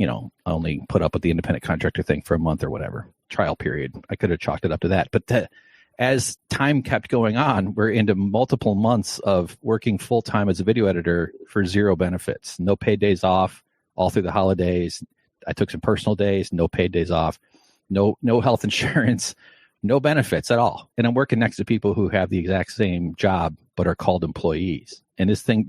only put up with the independent contractor thing for a month or whatever trial period, I could have chalked it up to that. But as time kept going on, we're into multiple months of working full time as a video editor for zero benefits, no paid days off all through the holidays. I took some personal days, no paid days off, no health insurance, no benefits at all. And I'm working next to people who have the exact same job, but are called employees. And this had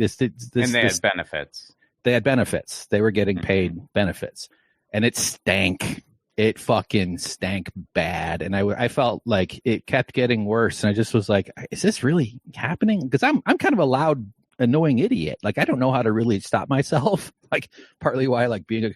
benefits. They had benefits. They were getting paid benefits, and it stank. It fucking stank bad. And I felt like it kept getting worse. And I just was like, is this really happening? Because I'm kind of a loud, annoying idiot. Like, I don't know how to really stop myself. Like, partly why like being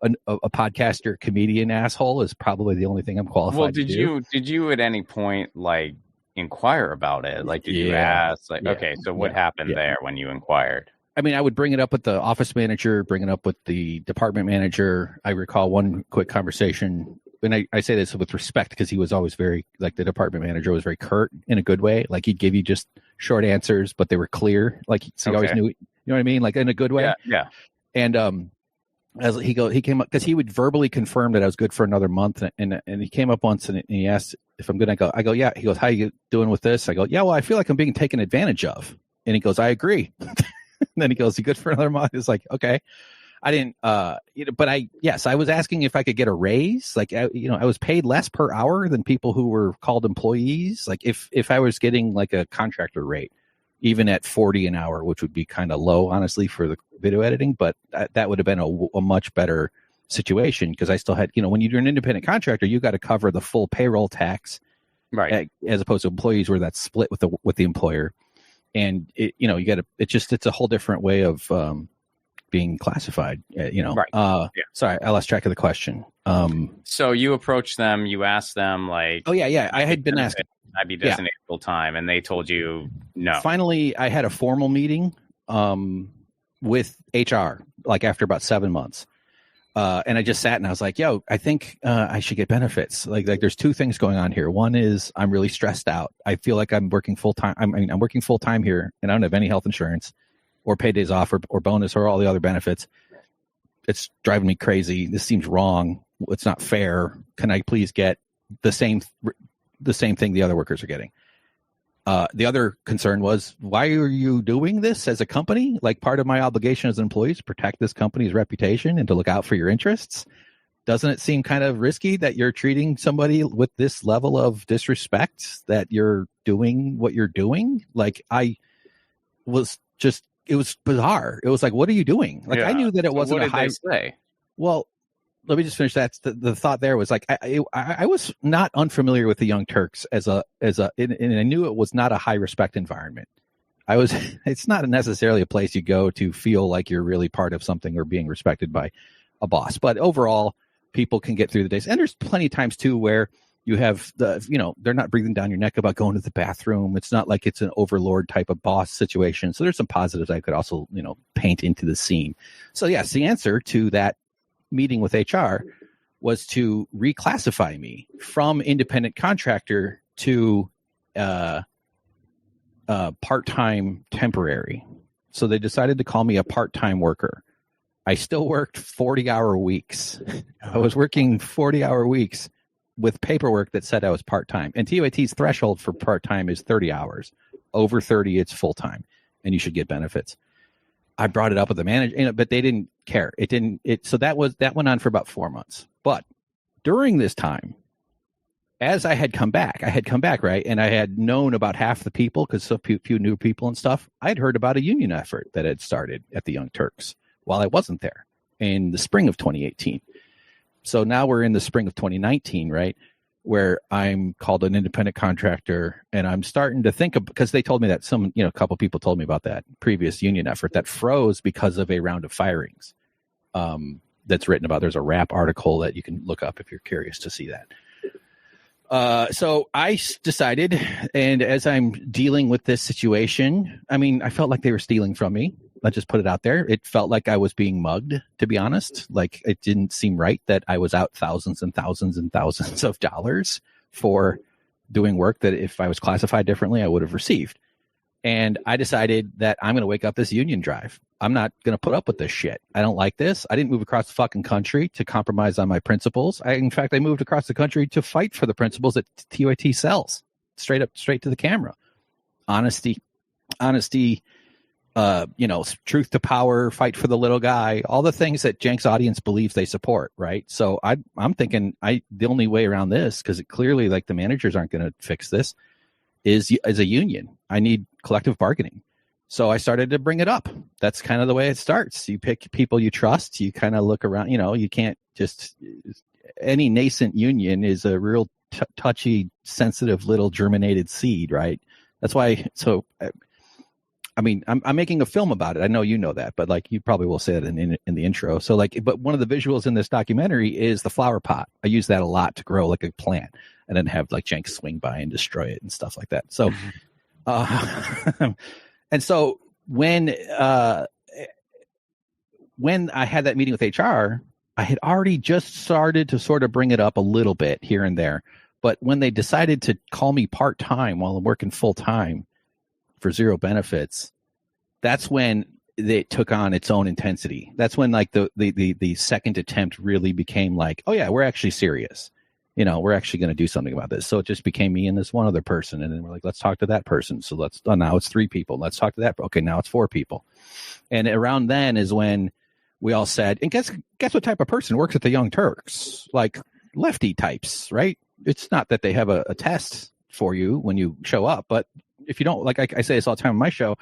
a podcaster, comedian asshole is probably the only thing I'm qualified to do. Did you at any point like inquire about it? Like, did you ask? Like, okay, so what happened there when you inquired? I mean, I would bring it up with the office manager, bring it up with the department manager. I recall one quick conversation, and I say this with respect because he was always very, like, the department manager was very curt in a good way. Like, he'd give you just short answers, but they were clear. Like, so he always knew, you know what I mean? Like, in a good way. Yeah. And as he came up, because he would verbally confirm that I was good for another month. And he came up once and he asked if I'm good. I go, yeah. He goes, how you doing with this? I go, yeah, well, I feel like I'm being taken advantage of. And he goes, I agree. And then he goes, you good for another month? It's like, okay. I didn't, but I was asking if I could get a raise. Like, I was paid less per hour than people who were called employees. Like, if I was getting like a contractor rate, even at 40 an hour, which would be kind of low, honestly, for the video editing, but that would have been a much better situation because I still had, when you're an independent contractor, you got to cover the full payroll tax, right? As opposed to employees where that's split with the employer. And it's a whole different way of being classified, Right. Sorry, I lost track of the question. So you approached them, you asked them like, oh yeah, I had been asking. I'd be designated full time, and they told you no. Finally, I had a formal meeting with HR, like after about 7 months. And I just sat and I was like, yo, I think I should get benefits. Like there's two things going on here. One is I'm really stressed out. I feel like I'm working full time. I'm working full time here and I don't have any health insurance or paid days off or bonus or all the other benefits. It's driving me crazy. This seems wrong. It's not fair. Can I please get the same thing the other workers are getting? The other concern was, why are you doing this as a company? Like, part of my obligation as an employee is to protect this company's reputation and to look out for your interests. doesn't it seem kind of risky that you're treating somebody with this level of disrespect, that you're doing what you're doing? Like, it was bizarre. It was like, what are you doing? Like, I knew that it wasn't a high. What did they say? Well, let me just finish that. The thought there was like, I was not unfamiliar with the Young Turks and I knew it was not a high respect environment. It's not necessarily a place you go to feel like you're really part of something or being respected by a boss. But overall, people can get through the days. And there's plenty of times too where you have they're not breathing down your neck about going to the bathroom. It's not like it's an overlord type of boss situation. So there's some positives I could also, paint into the scene. So yes, the answer to that meeting with HR was to reclassify me from independent contractor to part-time temporary. So they decided to call me a part-time worker. I still worked 40-hour weeks. I was working 40-hour weeks with paperwork that said I was part-time. And TYT's threshold for part-time is 30 hours. Over 30, it's full-time, and you should get benefits. I brought it up with the manager, but they didn't care. So that went on for about 4 months. But during this time, as I had come back, right? And I had known about half the people because so few new people and stuff. I'd heard about a union effort that had started at the Young Turks while I wasn't there in the spring of 2018. So now we're in the spring of 2019, right? Where I'm called an independent contractor, and I'm starting to think of, because they told me that a couple people told me about that previous union effort that froze because of a round of firings that's written about. There's a rap article that you can look up if you're curious to see that. So I decided, and as I'm dealing with this situation, I felt like they were stealing from me. Let's just put it out there. It felt like I was being mugged, to be honest. Like, it didn't seem right that I was out thousands and thousands and thousands of dollars for doing work that if I was classified differently, I would have received. And I decided that I'm going to wake up this union drive. I'm not going to put up with this shit. I don't like this. I didn't move across the fucking country to compromise on my principles. In fact, I moved across the country to fight for the principles that TYT sells. Straight to the camera. Honesty, truth to power, fight for the little guy, all the things that Jenk's audience believes they support, right? So I'm thinking the only way around this, because clearly like the managers aren't going to fix this, is as a union. I need collective bargaining. So I started to bring it up. That's kind of the way it starts. You pick people you trust. You kind of look around. You can't just, any nascent union is a real touchy, sensitive little germinated seed, right? That's why. So, I'm making a film about it. I know you know that, but like you probably will say it in the intro. So but one of the visuals in this documentary is the flower pot. I use that a lot to grow like a plant, and then have like Jenk swing by and destroy it and stuff like that. So, and so when I had that meeting with HR, I had already just started to sort of bring it up a little bit here and there. But when they decided to call me part-time while I'm working full-time for zero benefits, that's when it took on its own intensity. That's when like the second attempt really became like, oh yeah, we're actually serious. We're actually going to do something about this. So it just became me and this one other person. And then we're like, let's talk to that person. So now it's 3 people. Let's talk to that. Okay, now it's 4 people. And around then is when we all said, and guess what type of person works at the Young Turks? Like lefty types, right? It's not that they have a test for you when you show up, but if you don't, like I say this all the time on my show,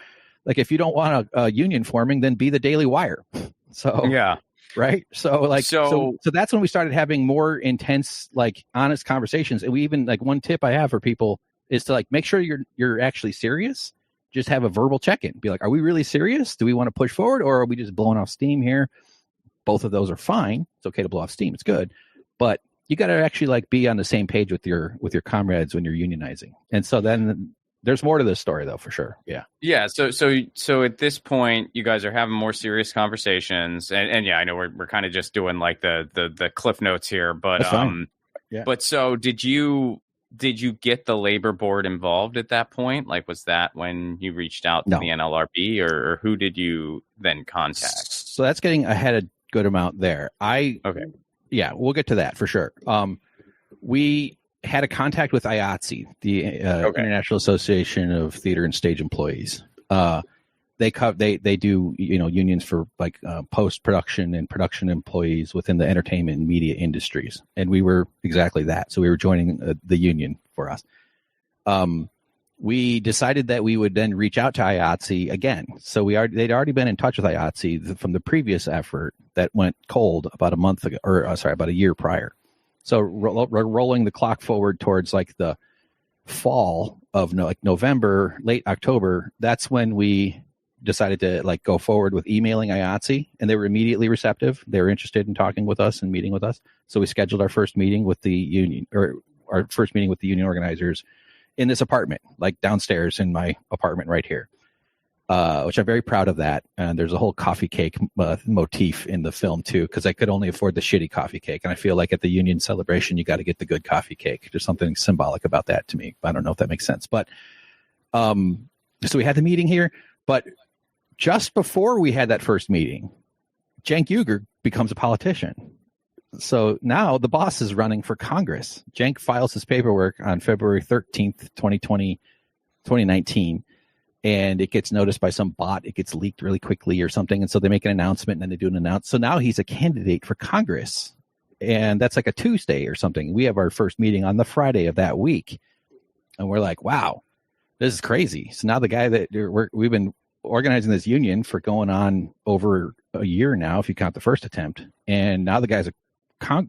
like if you don't want a union forming, then be the Daily Wire. So yeah. Right. So that's when we started having more intense, like honest conversations. And we even like one tip I have for people is to like, make sure you're actually serious. Just have a verbal check-in. Be like, are we really serious? Do we want to push forward, or are we just blowing off steam here? Both of those are fine. It's okay to blow off steam. It's good. But you got to actually like be on the same page with your comrades when you're unionizing. And so then there's more to this story, though, for sure. Yeah. Yeah. So at this point, you guys are having more serious conversations, and yeah, I know we're kind of just doing like the cliff notes here, but yeah. But so did you get the labor board involved at that point? Like, was that when you reached out to the NLRB, or who did you then contact? So that's getting ahead a good amount there. Okay. Yeah, we'll get to that for sure. We had a contact with IATSE, the International Association of Theater and Stage Employees. they do, unions for like post production and production employees within the entertainment and media industries, and we were exactly that. So we were joining the union for us. We decided that we would then reach out to IATSE again. So they'd already been in touch with IATSE from the previous effort that went cold about a month ago, about a year prior. So rolling the clock forward towards like the fall of November, late October, that's when we decided to like go forward with emailing IATSE, and they were immediately receptive. They were interested in talking with us and meeting with us. So we scheduled our first meeting with the union, or our first meeting with the union organizers in this apartment, like downstairs in my apartment right here, which I'm very proud of that. And there's a whole coffee cake motif in the film too, because I could only afford the shitty coffee cake. And I feel like at the union celebration, you got to get the good coffee cake. There's something symbolic about that to me. I don't know if that makes sense. But so we had the meeting here, but just before we had that first meeting, Cenk Uygur becomes a politician. So now the boss is running for Congress. Cenk files his paperwork on February 13th, 2019, and it gets noticed by some bot. It gets leaked really quickly or something, and so they make an announcement, and then they do an announcement. So now he's a candidate for Congress, and that's like a Tuesday or something. We have our first meeting on the Friday of that week, and we're like, wow, this is crazy. So now the guy that we've been organizing this union for going on over a year now, if you count the first attempt, and now the guy's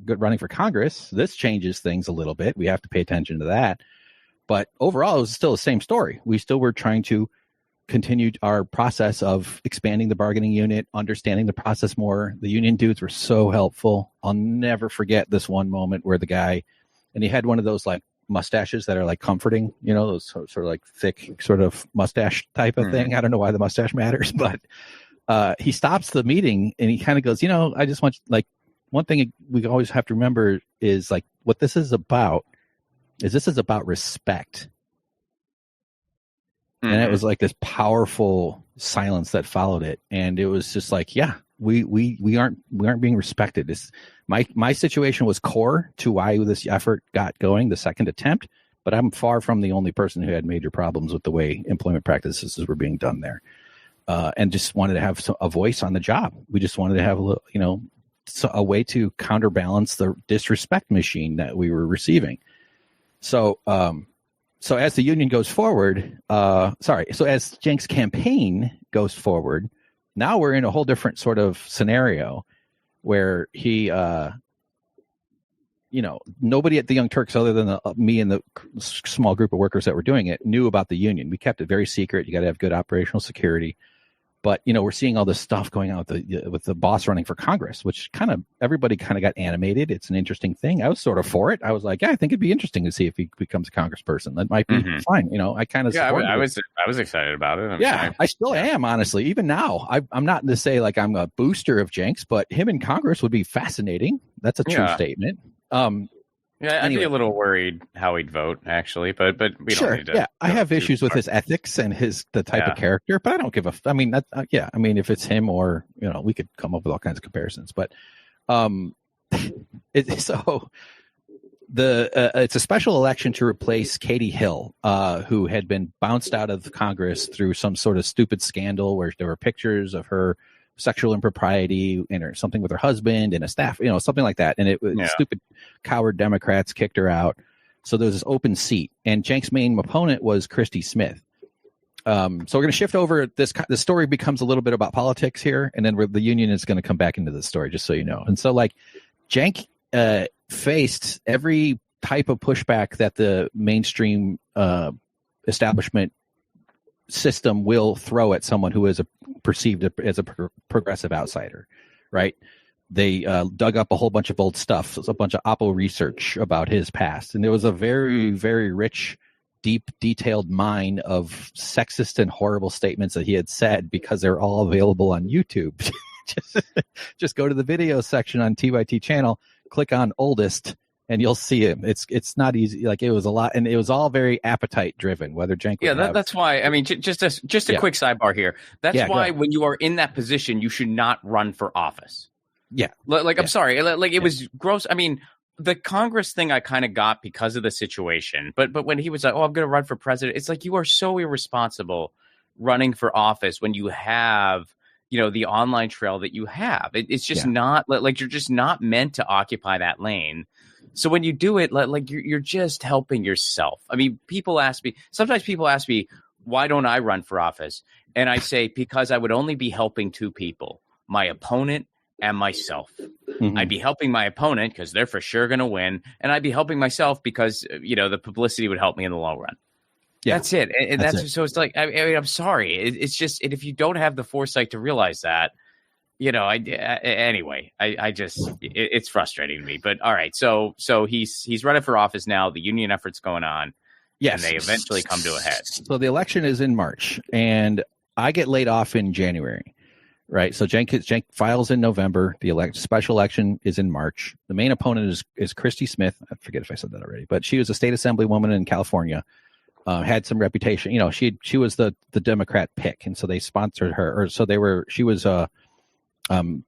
running for Congress. This changes things a little bit. We have to pay attention to that. But overall, it was still the same story. We still were trying to continue our process of expanding the bargaining unit, understanding the process more. The union dudes were so helpful. I'll never forget this one moment where the guy, and he had one of those like mustaches that are like comforting, those sort of like thick sort of mustache type of thing. I don't know why the mustache matters, but he stops the meeting and he kind of goes, I just want one thing we always have to remember is like what this is about respect. And it was like this powerful silence that followed it. And it was just like, yeah, we aren't being respected. My situation was core to why this effort got going, the second attempt, but I'm far from the only person who had major problems with the way employment practices were being done there. And just wanted to have a voice on the job. We just wanted to have a little, a way to counterbalance the disrespect machine that we were receiving. So as the union goes forward, so as Cenk's campaign goes forward, now we're in a whole different sort of scenario where he, nobody at the Young Turks other than me and the small group of workers that were doing it knew about the union. We kept it very secret. You got to have good operational security. But, we're seeing all this stuff going on with the boss running for Congress, which everybody got animated. It's an interesting thing. I was sort of for it. I was like, yeah, I think it'd be interesting to see if he becomes a congressperson. That might be fine. I kind of I was excited about it. I still am, honestly. Even now, I'm not to say like I'm a booster of Cenk's, but him in Congress would be fascinating. That's a true statement. I'd be a little worried how he'd vote, actually, but we don't need to. Yeah, I have issues with his ethics and the type of character, but I don't give a. I mean, if it's him or we could come up with all kinds of comparisons, but it's a special election to replace Katie Hill, who had been bounced out of Congress through some sort of stupid scandal where there were pictures of her sexual impropriety or something with her husband and a staff, something like that. And stupid coward Democrats kicked her out. So there was this open seat, and Cenk's main opponent was Christy Smith. So we're going to shift over. The story becomes a little bit about politics here, and then the union is going to come back into the story, just so you know. And so like Cenk faced every type of pushback that the mainstream establishment system will throw at someone who is perceived as a progressive outsider, right? They dug up a whole bunch of old stuff. So it's a bunch of Oppo research about his past. And there was a very, very rich, deep, detailed mine of sexist and horrible statements that he had said, because they're all available on YouTube. Just go to the video section on TYT channel, click on oldest, and you'll see him. It's not easy. Like, it was a lot, and it was all very appetite driven. Whether Cenk, that's why. I mean, just a quick sidebar here. That's why when you are in that position, you should not run for office. Yeah, I'm sorry. Like, it was gross. I mean, the Congress thing I kind of got because of the situation, but when he was like, "Oh, I'm going to run for president," it's like, you are so irresponsible running for office when you have, the online trail that you have. It's just not like you're just not meant to occupy that lane. So when you do it, like you're just helping yourself. I mean, sometimes people ask me, why don't I run for office? And I say, because I would only be helping two people, my opponent and myself. Mm-hmm. I'd be helping my opponent because they're for sure going to win. And I'd be helping myself because, the publicity would help me in the long run. Yeah. That's it. And that's it. So it's like, I mean, I'm sorry. It's just, and if you don't have the foresight to realize that, anyway, I just, it's frustrating to me. But all right. So he's running for office now. The union effort's going on. Yes. And they eventually come to a head. So the election is in March and I get laid off in January. Right. So Cenk files in November. The special election is in March. The main opponent is Christy Smith. I forget if I said that already, but she was a state assemblywoman in California. Had some reputation. She was the Democrat pick, and so they sponsored her. Or so she was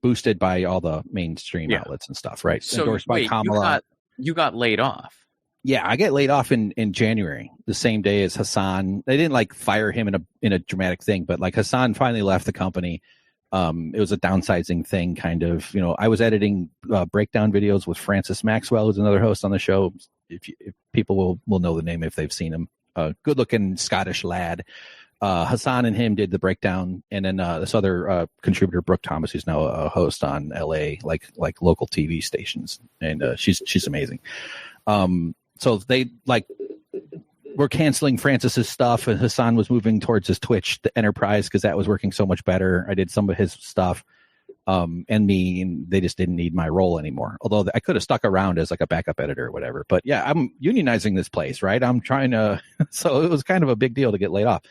boosted by all the mainstream outlets and stuff. Right. So endorsed by Kamala. You got laid off. Yeah, I get laid off in January, the same day as Hassan. They didn't fire him in a dramatic thing, but Hassan finally left the company. It was a downsizing thing, kind of. I was editing breakdown videos with Francis Maxwell, who's another host on the show. If people will know the name if they've seen him. Good-looking Scottish lad. Hassan and him did the breakdown, and then this other contributor, Brooke Thomas, who's now a host on LA, like local TV stations, and she's amazing. So they were canceling Francis's stuff, and Hassan was moving towards his Twitch, the Enterprise, because that was working so much better. I did some of his stuff, and they just didn't need my role anymore. Although I could have stuck around as a backup editor or whatever. But yeah, I'm unionizing this place, right? I'm trying to. So it was kind of a big deal to get laid off.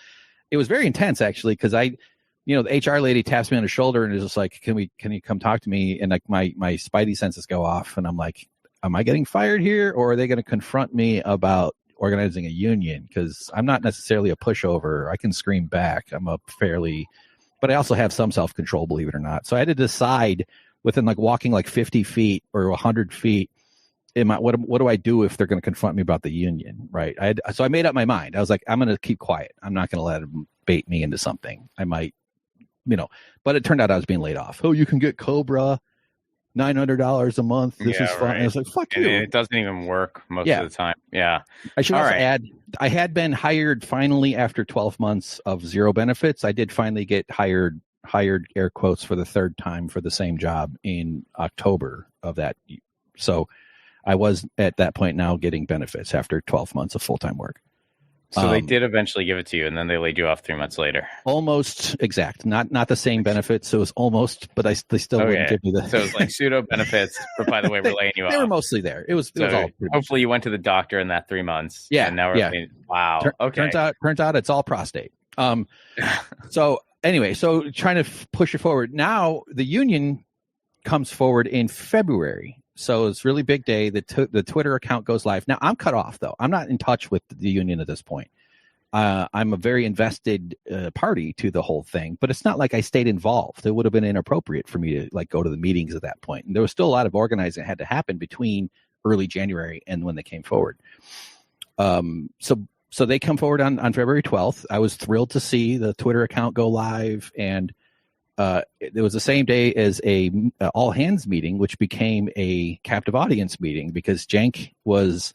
It was very intense actually, because the HR lady taps me on the shoulder and is just like, "Can you come talk to me?" And my spidey senses go off, and I'm like, "Am I getting fired here, or are they going to confront me about organizing a union? Because I'm not necessarily a pushover. I can scream back. But I also have some self-control, believe it or not. So I had to decide within walking 50 feet or 100 feet, what do I do if they're going to confront me about the union, right? So I made up my mind. I was like, I'm going to keep quiet. I'm not going to let them bait me into something. I might, but it turned out I was being laid off. Oh, you can get Cobra. $900 a month. This is fun. Right. I was like, fuck you. It doesn't even work most of the time. Yeah. I should also add, I had been hired finally after 12 months of zero benefits. I did finally get hired air quotes for the third time for the same job in October of that. So I was at that point now getting benefits after 12 months of full-time work. So they did eventually give it to you, and then they laid you off 3 months later. Almost exact. Not the same benefits. So it was almost, but they still wouldn't give me the. So it was pseudo benefits. But by the way, we're laying you off. They were mostly there. It was all. Hopefully, you went to the doctor in that 3 months. Yeah. And now we're wow. Okay. Turns out it's all prostate. So anyway, so trying to push it forward. Now the union comes forward in February. So it's a really big day. The Twitter account goes live. Now, I'm cut off, though. I'm not in touch with the union at this point. I'm a very invested party to the whole thing, but it's not like I stayed involved. It would have been inappropriate for me to go to the meetings at that point. And there was still a lot of organizing that had to happen between early January and when they came forward. So they come forward on February 12th. I was thrilled to see the Twitter account go live, and it was the same day as a all hands meeting, which became a captive audience meeting because Cenk was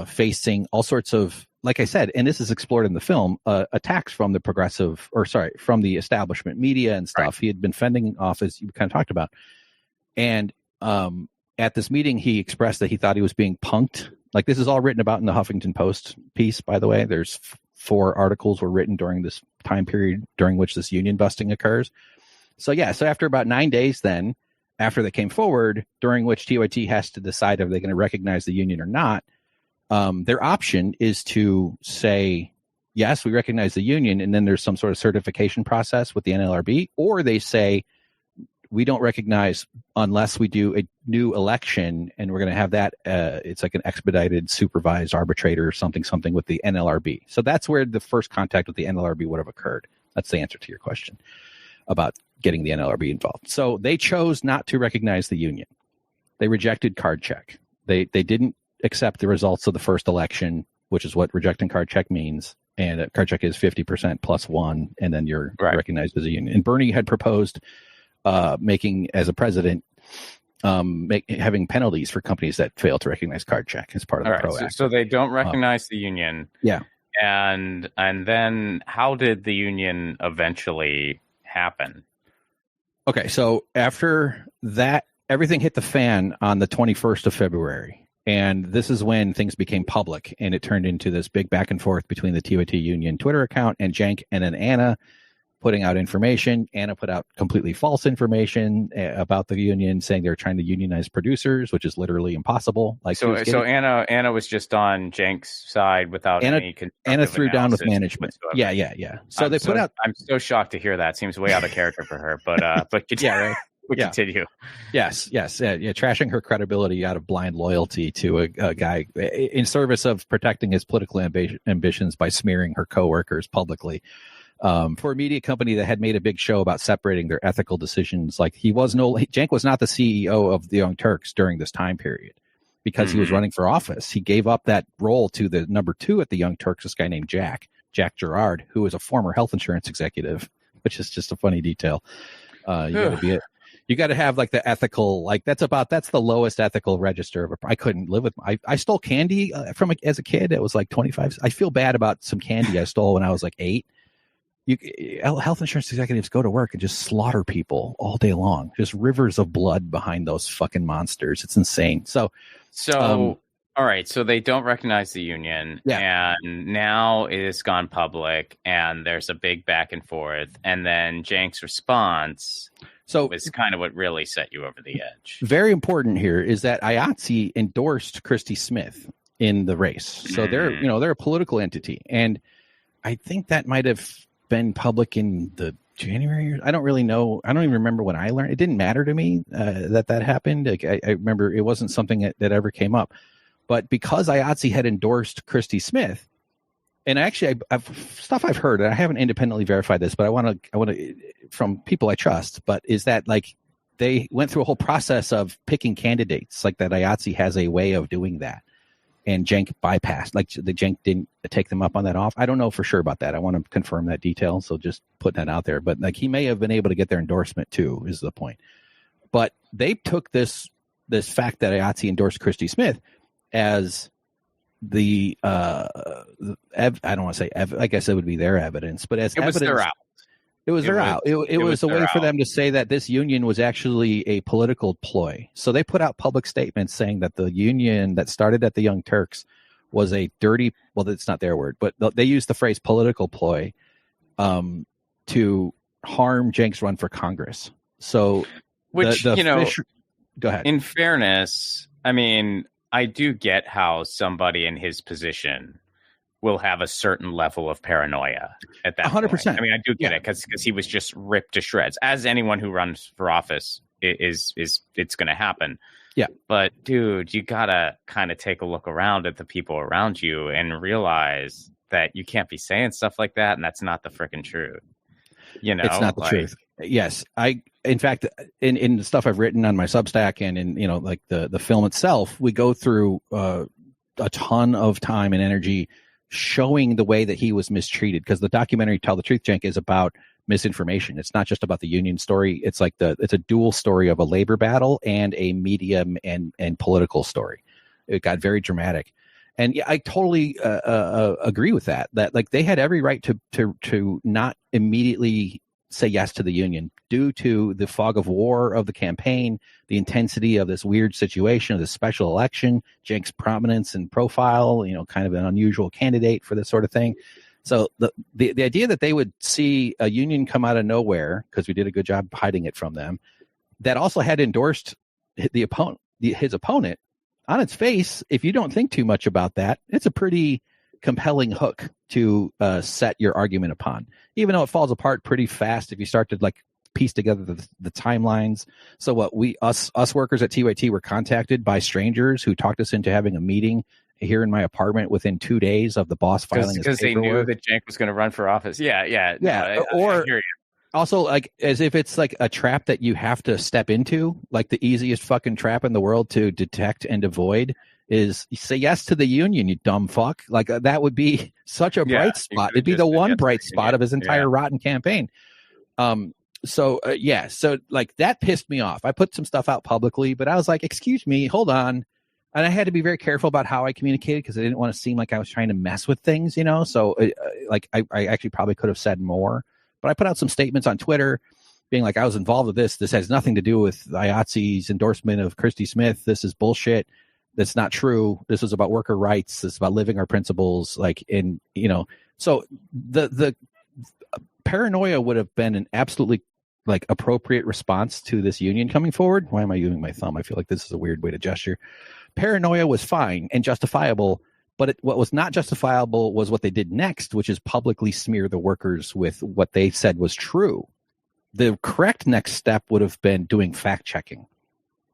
facing all sorts of, like I said, and this is explored in the film, attacks from from the establishment media and stuff. Right. He had been fending off, as you kind of talked about. And at this meeting, he expressed that he thought he was being punked. Like, this is all written about in the Huffington Post piece, by the way. There's 4 articles were written during this time period during which this union busting occurs. So after about 9 days then, after they came forward, during which TYT has to decide if they're going to recognize the union or not, their option is to say, yes, we recognize the union, and then there's some sort of certification process with the NLRB, or they say, we don't recognize unless we do a new election, and we're going to have that, it's like an expedited supervised arbitrator or something with the NLRB. So that's where the first contact with the NLRB would have occurred. That's the answer to your question about getting the NLRB involved. So they chose not to recognize the union. They rejected card check. They didn't accept the results of the first election, which is what rejecting card check means. and card check is 50% plus one, and then you're Right. recognized as a union. And Bernie had proposed making, as a president, having penalties for companies that fail to recognize card check as part of the PRO Act. So they don't recognize the union. Yeah. And then how did the union eventually happen? Okay, so after that, everything hit the fan on the 21st of February. And this is when things became public, and it turned into this big back and forth between the TYT Union Twitter account and Cenk, and then Anna putting out information. Anna put out completely false information about the union, saying they're trying to unionize producers, which is literally impossible. Like, so Anna was just on Cenk's side without any Anna threw down with management. Whatsoever. Yeah. So I'm so shocked to hear that. Seems way out of character for her, but yeah, right. Continue. Yes. Trashing her credibility out of blind loyalty to a guy in service of protecting his political ambitions by smearing her coworkers publicly. For a media company that had made a big show about separating their ethical decisions, like Cenk was not the CEO of the Young Turks during this time period because he was running for office. He gave up that role to the number 2 at the Young Turks, this guy named Jack Gerard, who is a former health insurance executive, which is just a funny detail. You got to have like the ethical, like that's the lowest ethical register of I couldn't live with. I stole candy as a kid. It was like 25. I feel bad about some candy I stole when I was like 8. Health insurance executives go to work and just slaughter people all day long. Just rivers of blood behind those fucking monsters. It's insane. So all right. So they don't recognize the union, and now it has gone public, and there's a big back and forth, and then Cenk's response. So it's kind of what really set you over the edge. Very important here is that IATSE endorsed Christy Smith in the race. So they're a political entity. And I think that might have been public in the January. I don't really know. I don't even remember when I learned. It didn't matter to me that happened. Like, I remember it wasn't something that ever came up. But because IATSE had endorsed Christy Smith, and actually, I've heard, and I haven't independently verified this, but I want to from people I trust. But is that like they went through a whole process of picking candidates, like that IATSE has a way of doing that, and Cenk bypassed. Like the Cenk didn't take them up on that off. I don't know for sure about that. I want to confirm that detail, so just putting that out there. But like he may have been able to get their endorsement too, is the point. But they took this fact that IATSE endorsed Christy Smith as the I don't want to say I guess it would be their evidence, but as evidence, their out. It was their out. It was a way for them to say that this union was actually a political ploy. So they put out public statements saying that the union that started at the Young Turks was a dirty. Well, that's not their word, but they used the phrase political ploy to harm Cenk's run for Congress. So, go ahead. In fairness, I mean, I do get how somebody in his position will have a certain level of paranoia at that 100%. Point. I mean, I do get it because he was just ripped to shreds. As anyone who runs for office is it's going to happen. Yeah. But dude, you got to kind of take a look around at the people around you and realize that you can't be saying stuff like that. And that's not the freaking truth. You know, it's not the truth. Yes. In fact, in the stuff I've written on my Substack and in, like the film itself, we go through a ton of time and energy showing the way that he was mistreated, because the documentary Tell the Truth, Cenk, is about misinformation. It's not just about the union story. It's like it's a dual story of a labor battle and a media and political story. It got very dramatic. And yeah, I totally agree with that like they had every right to not immediately say yes to the union due to the fog of war of the campaign, the intensity of this weird situation of this special election, Cenk's prominence and profile, kind of an unusual candidate for this sort of thing. So the idea that they would see a union come out of nowhere, because we did a good job hiding it from them, that also had endorsed his opponent, on its face, if you don't think too much about that, it's a pretty compelling hook to set your argument upon, even though it falls apart pretty fast if you start to like piece together the timelines. So what us workers at TYT were contacted by strangers who talked us into having a meeting here in my apartment within 2 days of the boss filing his paperwork. Because they knew that Cenk was going to run for office. Yeah. No, I hear you. Also, like, as if it's like a trap that you have to step into, like the easiest fucking trap in the world to detect and avoid is you say yes to the union, you dumb fuck. Like that would be such a bright spot. It'd be the one bright spot of his entire rotten campaign. So like that pissed me off. I put some stuff out publicly, but I was like, excuse me, hold on. And I had to be very careful about how I communicated because I didn't want to seem like I was trying to mess with things, you know? So I actually probably could have said more, but I put out some statements on Twitter being like, I was involved with this. This has nothing to do with IATSE's endorsement of Christy Smith. This is bullshit. That's not true. This is about worker rights. This is about living our principles. So the paranoia would have been an absolutely like appropriate response to this union coming forward. Why am I using my thumb? I feel like this is a weird way to gesture. Paranoia was fine and justifiable, but what was not justifiable was what they did next, which is publicly smear the workers with what they said was true. The correct next step would have been doing fact checking.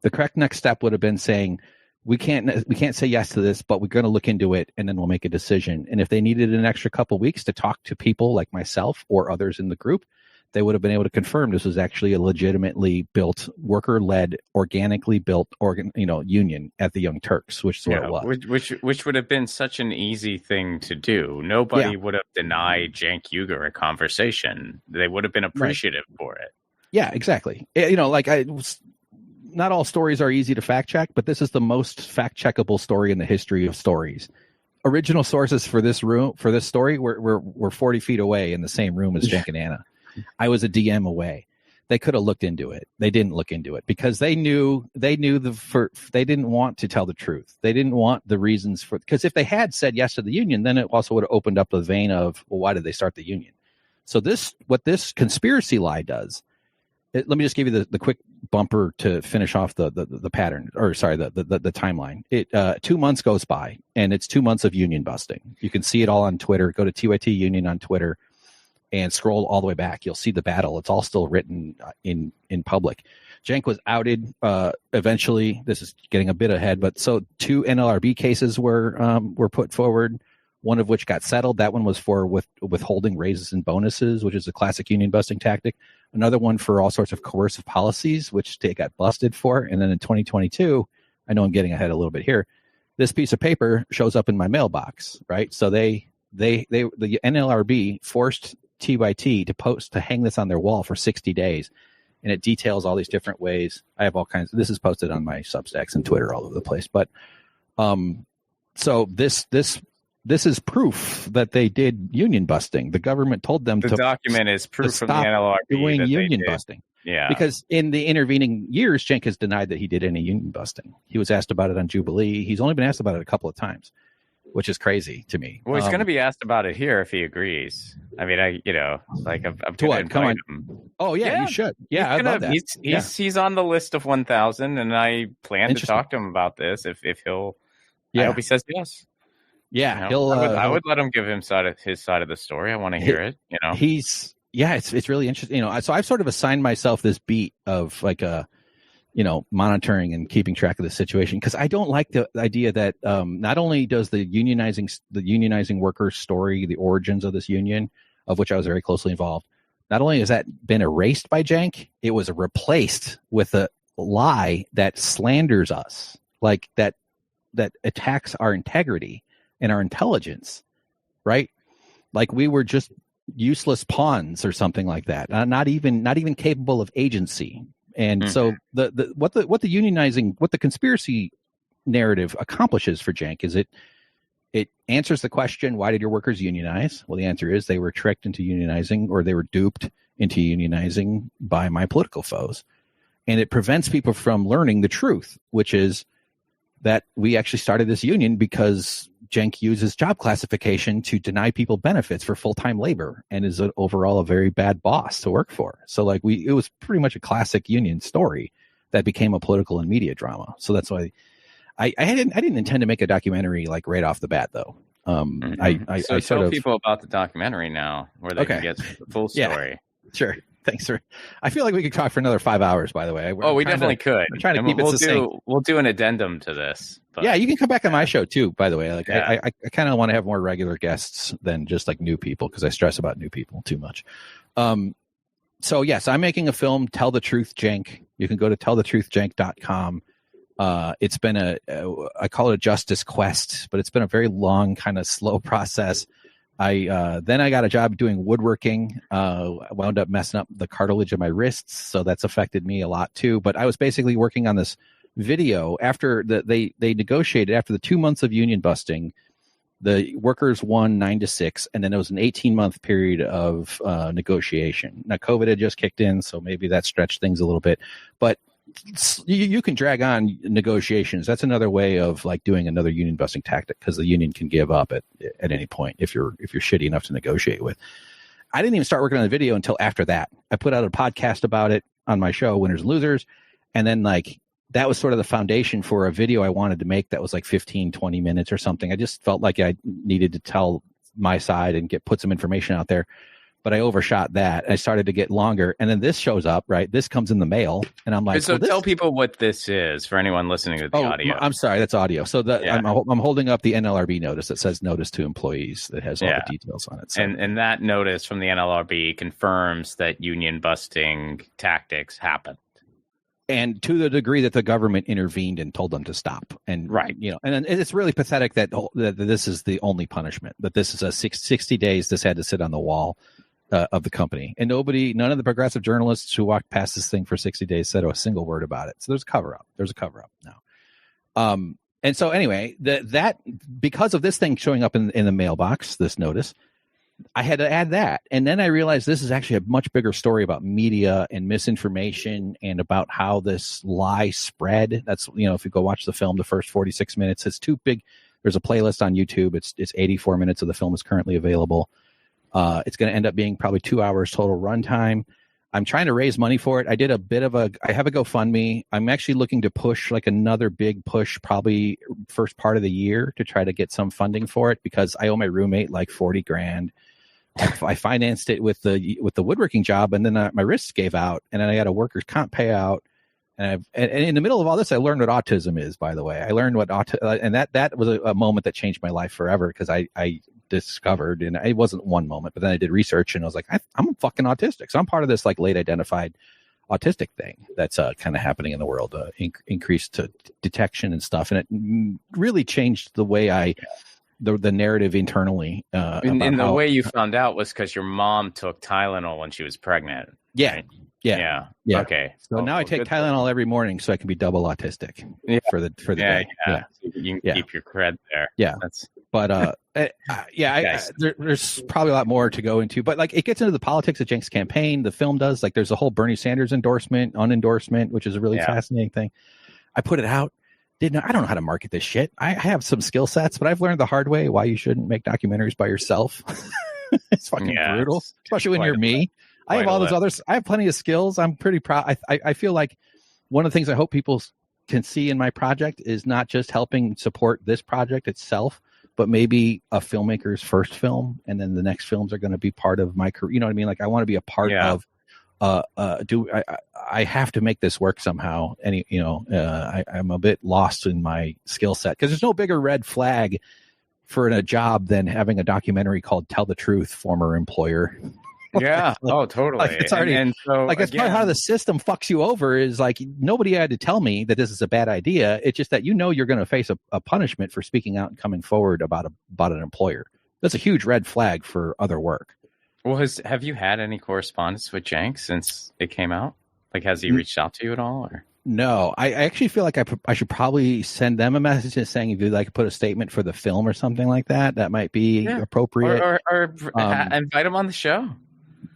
The correct next step would have been saying, we can't say yes to this, but we're going to look into it and then we'll make a decision. And if they needed an extra couple weeks to talk to people like myself or others in the group, they would have been able to confirm this was actually a legitimately built, worker-led, organically built union at the Young Turks, which is what it was. Which would have been such an easy thing to do. Nobody would have denied Cenk Uygur a conversation. They would have been appreciative for it. Yeah, exactly. Not all stories are easy to fact check, but this is the most fact checkable story in the history of stories. Original sources for this story were 40 feet away in the same room as Cenk and Anna. I was a DM away. They could have looked into it. They didn't look into it because they knew they didn't want to tell the truth. They didn't want the reasons because if they had said yes to the union, then it also would have opened up the vein of, well, why did they start the union? So what this conspiracy lie does, let me just give you the quick bumper to finish off the pattern, or sorry, the timeline. 2 months goes by and it's 2 months of union busting. You can see it all on Twitter. Go to TYT Union on Twitter and scroll all the way back. You'll see the battle. It's all still written in public. Cenk was outed eventually. This is getting a bit ahead, but so 2 NLRB cases were put forward, one of which got settled. That one was for withholding raises and bonuses, which is a classic union busting tactic. Another one for all sorts of coercive policies, which they got busted for. And then in 2022, I know I'm getting ahead a little bit here, this piece of paper shows up in my mailbox, right? So the NLRB forced TYT to hang this on their wall for 60 days. And it details all these different ways. I have all kinds. This is posted on my Substacks and Twitter all over the place. But so this is proof that they did union busting. The government told them the document is proof from the NLRB doing union busting. Yeah, because in the intervening years, Cenk has denied that he did any union busting. He was asked about it on Jubilee. He's only been asked about it a couple of times, which is crazy to me. Well, he's going to be asked about it here if he agrees. I mean, I'm to what? Come on. Him. Oh yeah, you should. Yeah, I love that. He's on the list of 1,000, and I plan to talk to him about this if he'll. Yeah. I hope he says yes. Yeah, I would let him give his side of the story. I want to hear it. It's really interesting. So I've sort of assigned myself this beat of monitoring and keeping track of the situation because I don't like the idea that not only does the unionizing workers story, the origins of this union, of which I was very closely involved, not only has that been erased by Cenk, it was replaced with a lie that slanders us, like that attacks our integrity and our intelligence, right? Like we were just useless pawns or something like that, not even capable of agency. And so what the conspiracy narrative accomplishes for Cenk is it answers the question, why did your workers unionize? Well, the answer is they were tricked into unionizing, or they were duped into unionizing by my political foes. And it prevents people from learning the truth, which is that we actually started this union because Cenk uses job classification to deny people benefits for full-time labor and is overall a very bad boss to work for. So it was pretty much a classic union story that became a political and media drama. So that's why I didn't intend to make a documentary like right off the bat though. I tell people about the documentary now where they can get the full story. Yeah, sure. Thanks, sir. I feel like we could talk for another 5 hours, by the way. We definitely could. I'm trying to keep it succinct. We'll do an addendum to this. But, yeah, you can come back on my show, too, by the way. I kind of want to have more regular guests than just like new people because I stress about new people too much. So, yes, I'm making a film, Tell the Truth, Cenk. You can go to tellthetruthcenk.com. It's been I call it a justice quest, but it's been a very long, kind of slow process. Then I got a job doing woodworking. I wound up messing up the cartilage of my wrists, so that's affected me a lot too. But I was basically working on this video after they negotiated after the 2 months of union busting. The workers won 9-6, and then there was an 18-month period of negotiation. Now, COVID had just kicked in, so maybe that stretched things a little bit. But you can drag on negotiations. That's another way of like doing another union busting tactic, because the union can give up at any point if you're shitty enough to negotiate with. I didn't even start working on the video until after that. I put out a podcast about it on my show, Winners and Losers, and then like that was sort of the foundation for a video I wanted to make that was like 15, 20 minutes or something. I just felt like I needed to tell my side and put some information out there, but I overshot that. I started to get longer, and then this shows up, right? This comes in the mail, and I'm like, so tell people what this is for anyone listening to the audio. I'm sorry, that's audio. So I'm holding up the NLRB notice that says notice to employees that has all the details on it. So. And that notice from the NLRB confirms that union busting tactics happen. And to the degree that the government intervened and told them to stop, and and it's really pathetic that this is the only punishment. That this is a 60 days. This had to sit on the wall of the company, and none of the progressive journalists who walked past this thing for 60 days said a single word about it. So there's a cover up. There's a cover up now. And so anyway, that because of this thing showing up in the mailbox, this notice, I had to add that. And then I realized this is actually a much bigger story about media and misinformation and about how this lie spread. That's, if you go watch the film, the first 46 minutes, it's too big. There's a playlist on YouTube. It's 84 minutes of the film is currently available. It's going to end up being probably 2 hours total runtime. I'm trying to raise money for it. I did I have a GoFundMe. I'm actually looking to push like another big push, probably first part of the year, to try to get some funding for it, because I owe my roommate like $40,000. I financed it with the woodworking job, and then my wrists gave out, and then I got a workers' comp payout. And in the middle of all this, I learned what autism is, by the way. I learned what and that was a moment that changed my life forever, because I discovered, and it wasn't one moment, but then I did research, and I was like, I'm fucking autistic. So I'm part of this like late identified autistic thing that's kind of happening in the world, increased detection and stuff. And it really changed the way the narrative internally. And the way you found out was because your mom took Tylenol when she was pregnant. Yeah. Right? Yeah. Okay. So now I take Tylenol every morning so I can be double autistic for the day. Yeah. So you can keep your cred there. Yeah. There's probably a lot more to go into, but like it gets into the politics of Cenk's campaign. The film does. Like there's a whole Bernie Sanders endorsement, unendorsement, which is a really fascinating thing. I put it out. I don't know how to market this shit. I have some skill sets, but I've learned the hard way why you shouldn't make documentaries by yourself. It's fucking brutal, especially when you're me. I have all those others. I have plenty of skills. I'm pretty proud. I feel like one of the things I hope people can see in my project is not just helping support this project itself, but maybe a filmmaker's first film, and then the next films are going to be part of my career. You know what I mean? Like I want to be a part of. I have to make this work somehow. I'm a bit lost in my skill set, because there's no bigger red flag for a job than having a documentary called "Tell the Truth, Former Employer." Yeah. Oh, totally. Like it's already, and so like, that's part of how the system fucks you over, is like, nobody had to tell me that this is a bad idea. It's just that, you're going to face a punishment for speaking out and coming forward about an employer. That's a huge red flag for other work. Well, have you had any correspondence with Cenk since it came out? Like, has he reached out to you at all? Or? No, I actually feel like I should probably send them a message just saying, if you'd like to put a statement for the film or something like that, that might be appropriate. Or invite him on the show.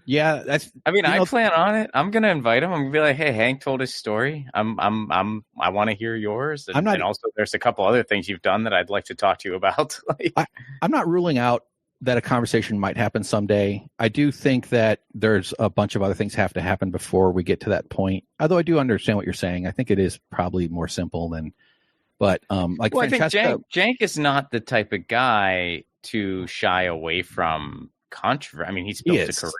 Yeah, I plan on it. I'm gonna invite him. I'm gonna be like, hey, Hank told his story. I want to hear yours. And also, there's a couple other things you've done that I'd like to talk to you about. I'm not ruling out that a conversation might happen someday. I do think that there's a bunch of other things have to happen before we get to that point. Although I do understand what you're saying. I think it is probably more simple than, but like, well, Francesca, I think Cenk is not the type of guy to shy away from controversy. I mean, he's built a career.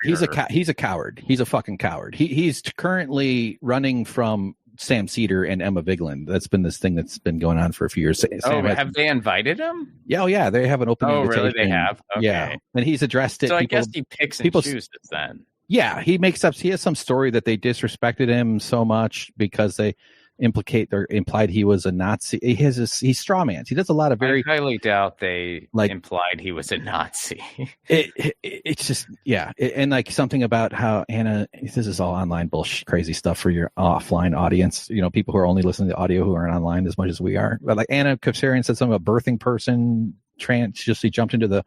He's a coward. He's a fucking coward. He's currently running from Sam Cedar and Emma Vigeland. That's been this thing that's been going on for a few years. Have they invited him? Yeah, they have an open invitation. Really? They have? Okay. Yeah, and he's addressed it. So I guess he picks and chooses then. Yeah, he has some story that they disrespected him so much because they implicate or implied he was a Nazi. He's straw mans. He does a lot of very. I highly doubt they implied he was a Nazi. It's just and like something about how Anna. This is all online bullshit, crazy stuff for your offline audience. People who are only listening to audio who aren't online as much as we are. But like Anna Kapsarian said something about birthing person trans. Just he jumped into the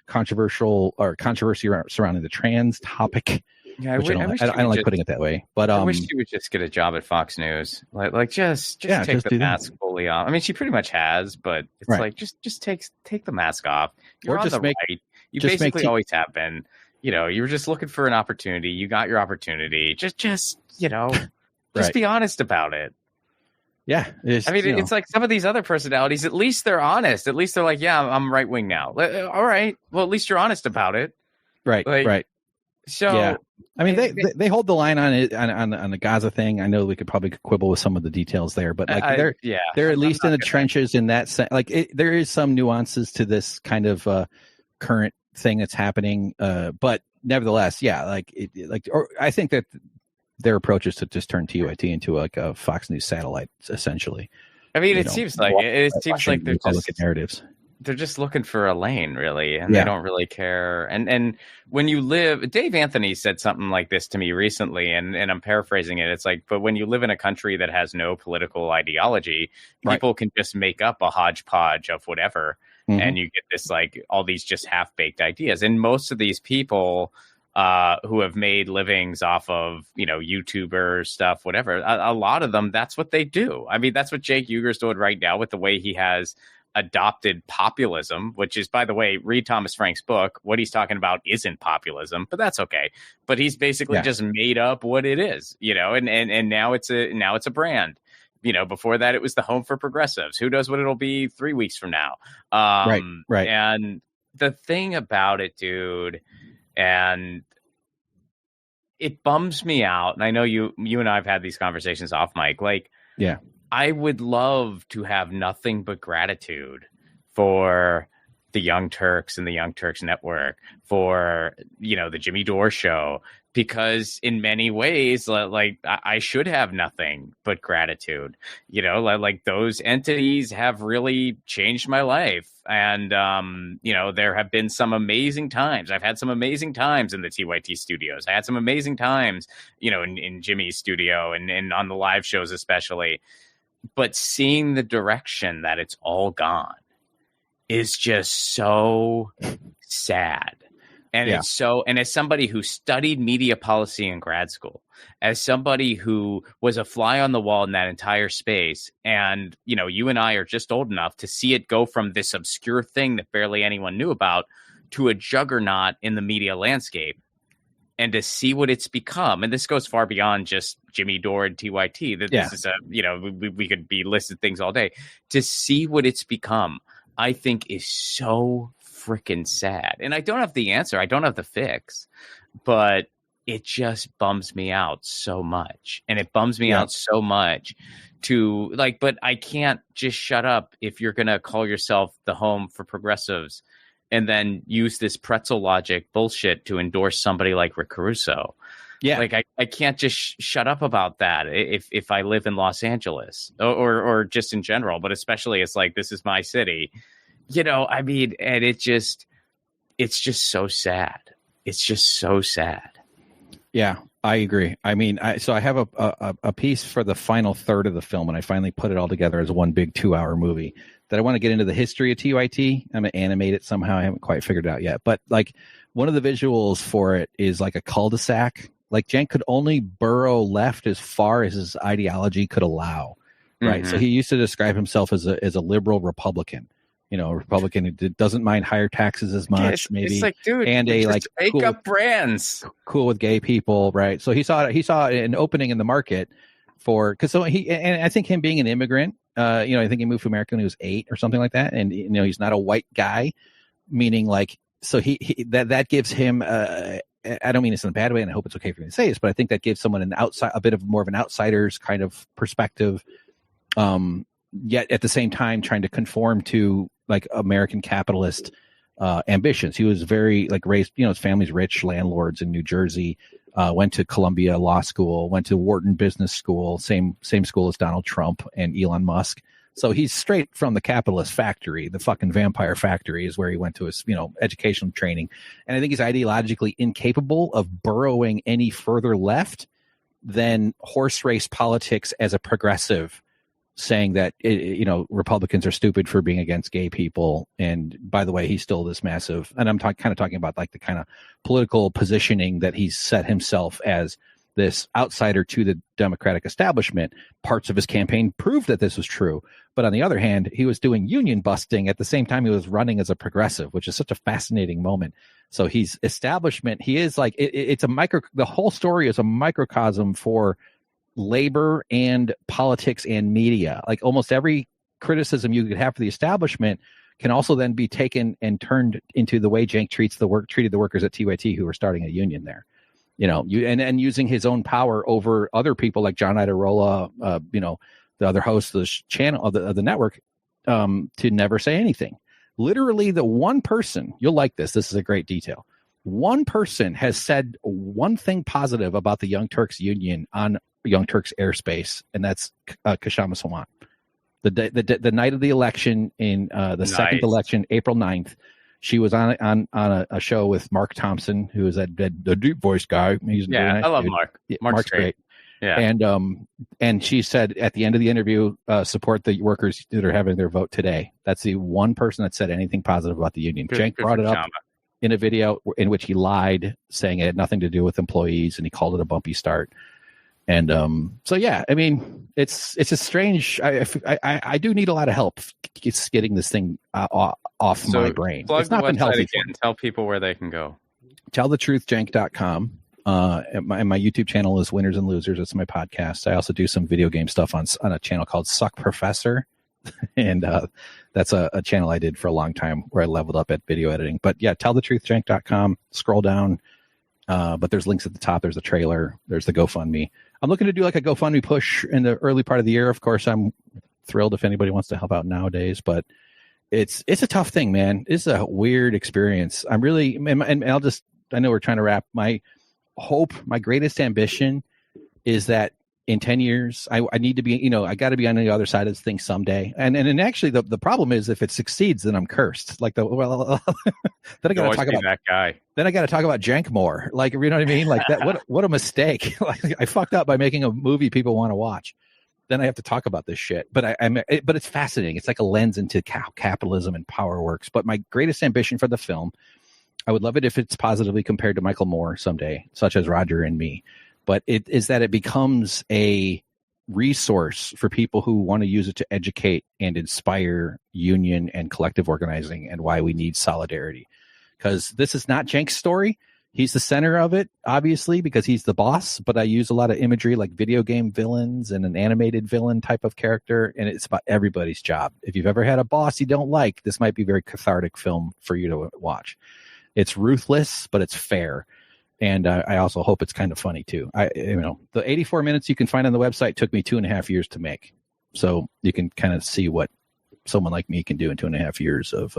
controversy surrounding the trans topic. Yeah, I don't like putting it that way, but I wish she would just get a job at Fox News. Like just take the mask fully off. I mean, she pretty much has, but it's like just take the mask off. You're on the right. You basically always have been. You were just looking for an opportunity. You got your opportunity. Just be honest about it. Yeah, it's like some of these other personalities. At least they're honest. At least they're like, yeah, I'm right wing now. All right, well, at least you're honest about it. Right, right. So yeah. I mean, they hold the line on it on the Gaza thing. I know we could probably quibble with some of the details there, but like they're at least in the trenches in that sense. Like there is some nuances to this kind of current thing that's happening, but nevertheless, I think that their approach is to just turn TYT into like a Fox News satellite, essentially. I mean, it seems like they're just narratives. They're just looking for a lane, really, and they don't really care. And when you live, Dave Anthony said something like this to me recently, and I'm paraphrasing it. It's like, but when you live in a country that has no political ideology, people can just make up a hodgepodge of whatever, and you get this like all these just half-baked ideas. And most of these people who have made livings off of YouTuber stuff, whatever, a lot of them, that's what they do. I mean, that's what Jake Uger's doing right now with the way he has adopted populism, which is, by the way, read Thomas Frank's book. What he's talking about isn't populism, but that's okay. But he's basically just made up what it is, and now it's a brand. Before that, it was the home for progressives. Who knows what it'll be 3 weeks from now? Right. And the thing about it, dude, and it bums me out. And I know you and I have had these conversations off mic. Like, I would love to have nothing but gratitude for the Young Turks and the Young Turks Network, for, the Jimmy Dore Show, because in many ways, like I should have nothing but gratitude. Like those entities have really changed my life. And, there have been some amazing times. I've had some amazing times in the TYT studios. I had some amazing times, in Jimmy's studio and on the live shows, especially. But seeing the direction that it's all gone is just so sad. And it's so, and as somebody who studied media policy in grad school, as somebody who was a fly on the wall in that entire space, and, you and I are just old enough to see it go from this obscure thing that barely anyone knew about to a juggernaut in the media landscape, and to see what it's become. And this goes far beyond just Jimmy Dore and TYT. This is we could be listed things all day. To see what it's become, I think is so freaking sad. And I don't have the answer. I don't have the fix, but it just bums me out so much. And it bums me out so much to but I can't just shut up if you're going to call yourself the home for progressives and then use this pretzel logic bullshit to endorse somebody like Rick Caruso. Yeah. Like I can't just shut up about that if I live in Los Angeles or just in general, but especially it's like, this is my city, I mean, and it's just so sad. It's just so sad. Yeah, I agree. I mean, I have a piece for the final third of the film, and I finally put it all together as one big 2-hour movie that I want to get into the history of TYT. I'm going to animate it somehow. I haven't quite figured it out yet. But like one of the visuals for it is like a cul-de-sac. Like Cenk could only burrow left as far as his ideology could allow. Right. So he used to describe himself as a liberal Republican. A Republican who doesn't mind higher taxes as much, maybe. It's like, dude, and make up brands. Cool with gay people, right? So he saw an opening in the market because I think him being an immigrant, I think he moved to America when he was 8 or something like that, and he's not a white guy, meaning like so he that gives him. I don't mean this in a bad way, and I hope it's okay for me to say this, but I think that gives someone a bit of more of an outsider's kind of perspective. Yet at the same time trying to conform to like American capitalist ambitions. He was very like raised, his family's rich landlords in New Jersey, went to Columbia Law School, went to Wharton Business School, same school as Donald Trump and Elon Musk. So he's straight from the capitalist factory, the fucking vampire factory is where he went to his, educational training. And I think he's ideologically incapable of burrowing any further left than horse race politics as a progressive, saying that, Republicans are stupid for being against gay people. And by the way, he's still this massive, and I'm kind of talking about like the kind of political positioning that he's set himself as this outsider to the Democratic establishment. Parts of his campaign proved that this was true. But on the other hand, he was doing union busting at the same time he was running as a progressive, which is such a fascinating moment. So he's establishment. He is like, the whole story is a microcosm for labor and politics and media. Like almost every criticism you could have for the establishment can also then be taken and turned into the way Cenk treated the workers at TYT who were starting a union there. And using his own power over other people like John Iadarola, the other host of the channel of the network, to never say anything. Literally, the one person, you'll like this. This is a great detail. One person has said one thing positive about the Young Turks Union on Young Turks airspace, and that's Kashama Sawant. The night of the election in the second election, April 9th, she was on a show with Mark Thompson, who is the deep voice guy. I love Mark. Mark's great. Yeah. And she said at the end of the interview, support the workers that are having their vote today. That's the one person that said anything positive about the union. Cenk brought it up in a video in which he lied, saying it had nothing to do with employees, and he called it a bumpy start. And it's a strange. I do need a lot of help getting this thing off my brain. It's not been healthy. And tell people where they can go. TellTheTruthJank.com. And my YouTube channel is Winners and Losers. It's my podcast. I also do some video game stuff on a channel called Suck Professor. And that's a channel I did for a long time where I leveled up at video editing. But yeah, TellTheTruthJank.com. Scroll down. But there's links at the top. There's the trailer. There's the GoFundMe. I'm looking to do like a GoFundMe push in the early part of the year. Of course, I'm thrilled if anybody wants to help out nowadays, but it's a tough thing, man. It's a weird experience. I'm really, and I know we're trying to wrap. My hope, my greatest ambition is that in 10 years, I need to be, I got to be on the other side of this thing someday. And actually the problem is if it succeeds, then I'm cursed. Like then I got to talk about that guy. Then I got to talk about Cenk more. Like, you know what I mean? Like that, what a mistake. Like I fucked up by making a movie people want to watch. Then I have to talk about this shit. But but it's fascinating. It's like a lens into how capitalism and power works. But my greatest ambition for the film, I would love it if it's positively compared to Michael Moore someday, such as Roger and Me. But it is that it becomes a resource for people who want to use it to educate and inspire union and collective organizing and why we need solidarity. Because this is not Cenk's story. He's the center of it, obviously, because he's the boss. But I use a lot of imagery like video game villains and an animated villain type of character. And it's about everybody's job. If you've ever had a boss you don't like, this might be a very cathartic film for you to watch. It's ruthless, but it's fair. And I also hope it's kind of funny too. The 84 minutes you can find on the website took me 2.5 years to make. So you can kind of see what someone like me can do in 2.5 years of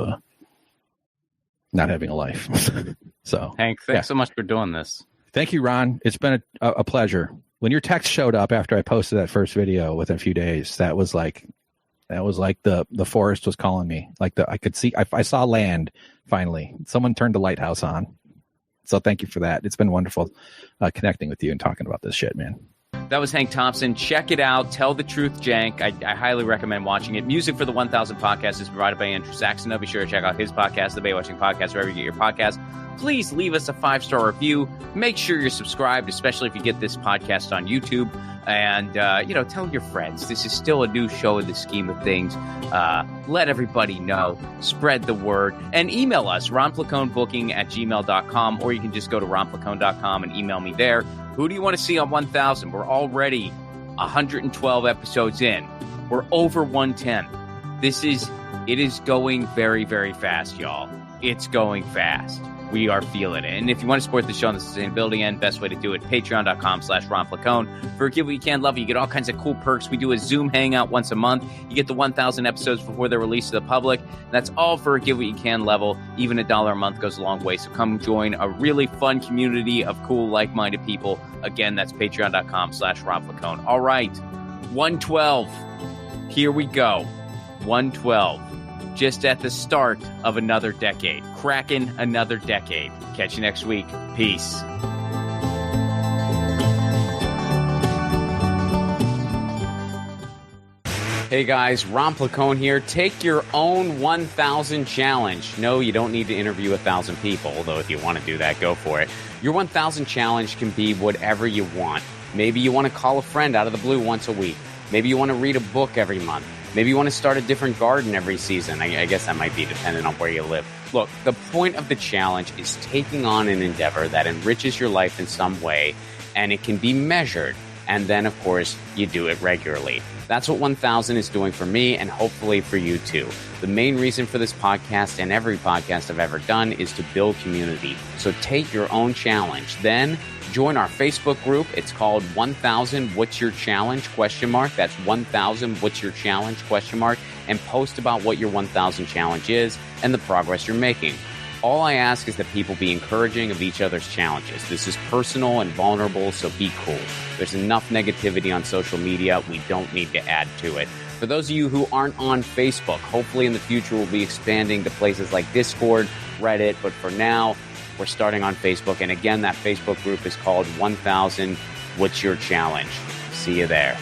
not having a life. So Hank, thanks so much for doing this. Thank you, Ron. It's been a pleasure. When your text showed up after I posted that first video within a few days, that was like the forest was calling me. Like I could see, I saw land finally. Someone turned the lighthouse on. So thank you for that. It's been wonderful connecting with you and talking about this shit, man. That was Hank Thompson. Check it out. Tell the Truth, Cenk. I highly recommend watching it. Music for the 1000 podcast is provided by Andrew Saxon. Be sure to check out his podcast, The Baywatching Podcast, wherever you get your podcast. Please leave us a 5-star review. Make sure you're subscribed, especially if you get this podcast on YouTube. And, tell your friends. This is still a new show in the scheme of things. Let everybody know. Spread the word. And email us, ronflaconebooking@gmail.com, or you can just go to ronflacone.com and email me there. Who do you want to see on 1000? We're already 112 episodes in. We're over 110. It is going very, very fast, y'all. It's going fast. we are feeling it. And if you want to support the show on the sustainability end, best way to do it, patreon.com/ronflacone. For a giveaway you can't love it, you get all kinds of cool perks. We do a Zoom hangout once a month. You get the 1,000 episodes before they're released to the public. And that's all for a giveaway you can level. Even $1 a month goes a long way. So come join a really fun community of cool, like-minded people. Again, that's patreon.com/ronflacone. All right, 112. Here we go. 112. Just at the start of another decade. Cracking another decade. Catch you next week. Peace. Hey guys, Ron Placone here. Take your own 1,000 challenge. No, you don't need to interview 1,000 people, although if you want to do that, go for it. Your 1,000 challenge can be whatever you want. Maybe you want to call a friend out of the blue once a week. Maybe you want to read a book every month. Maybe you want to start a different garden every season. I guess that might be dependent on where you live. Look, the point of the challenge is taking on an endeavor that enriches your life in some way, and it can be measured. And then, of course, you do it regularly. That's what 1,000 is doing for me and hopefully for you too. The main reason for this podcast and every podcast I've ever done is to build community. So take your own challenge. Then join our Facebook group. It's called 1,000 What's Your Challenge? ? That's 1,000 What's Your Challenge ? And post about what your 1,000 challenge is and the progress you're making. All I ask is that people be encouraging of each other's challenges. This is personal and vulnerable, so be cool. There's enough negativity on social media. We don't need to add to it. For those of you who aren't on Facebook, hopefully in the future we'll be expanding to places like Discord, Reddit, but for now, we're starting on Facebook. And again, that Facebook group is called 1,000 What's Your Challenge? See you there.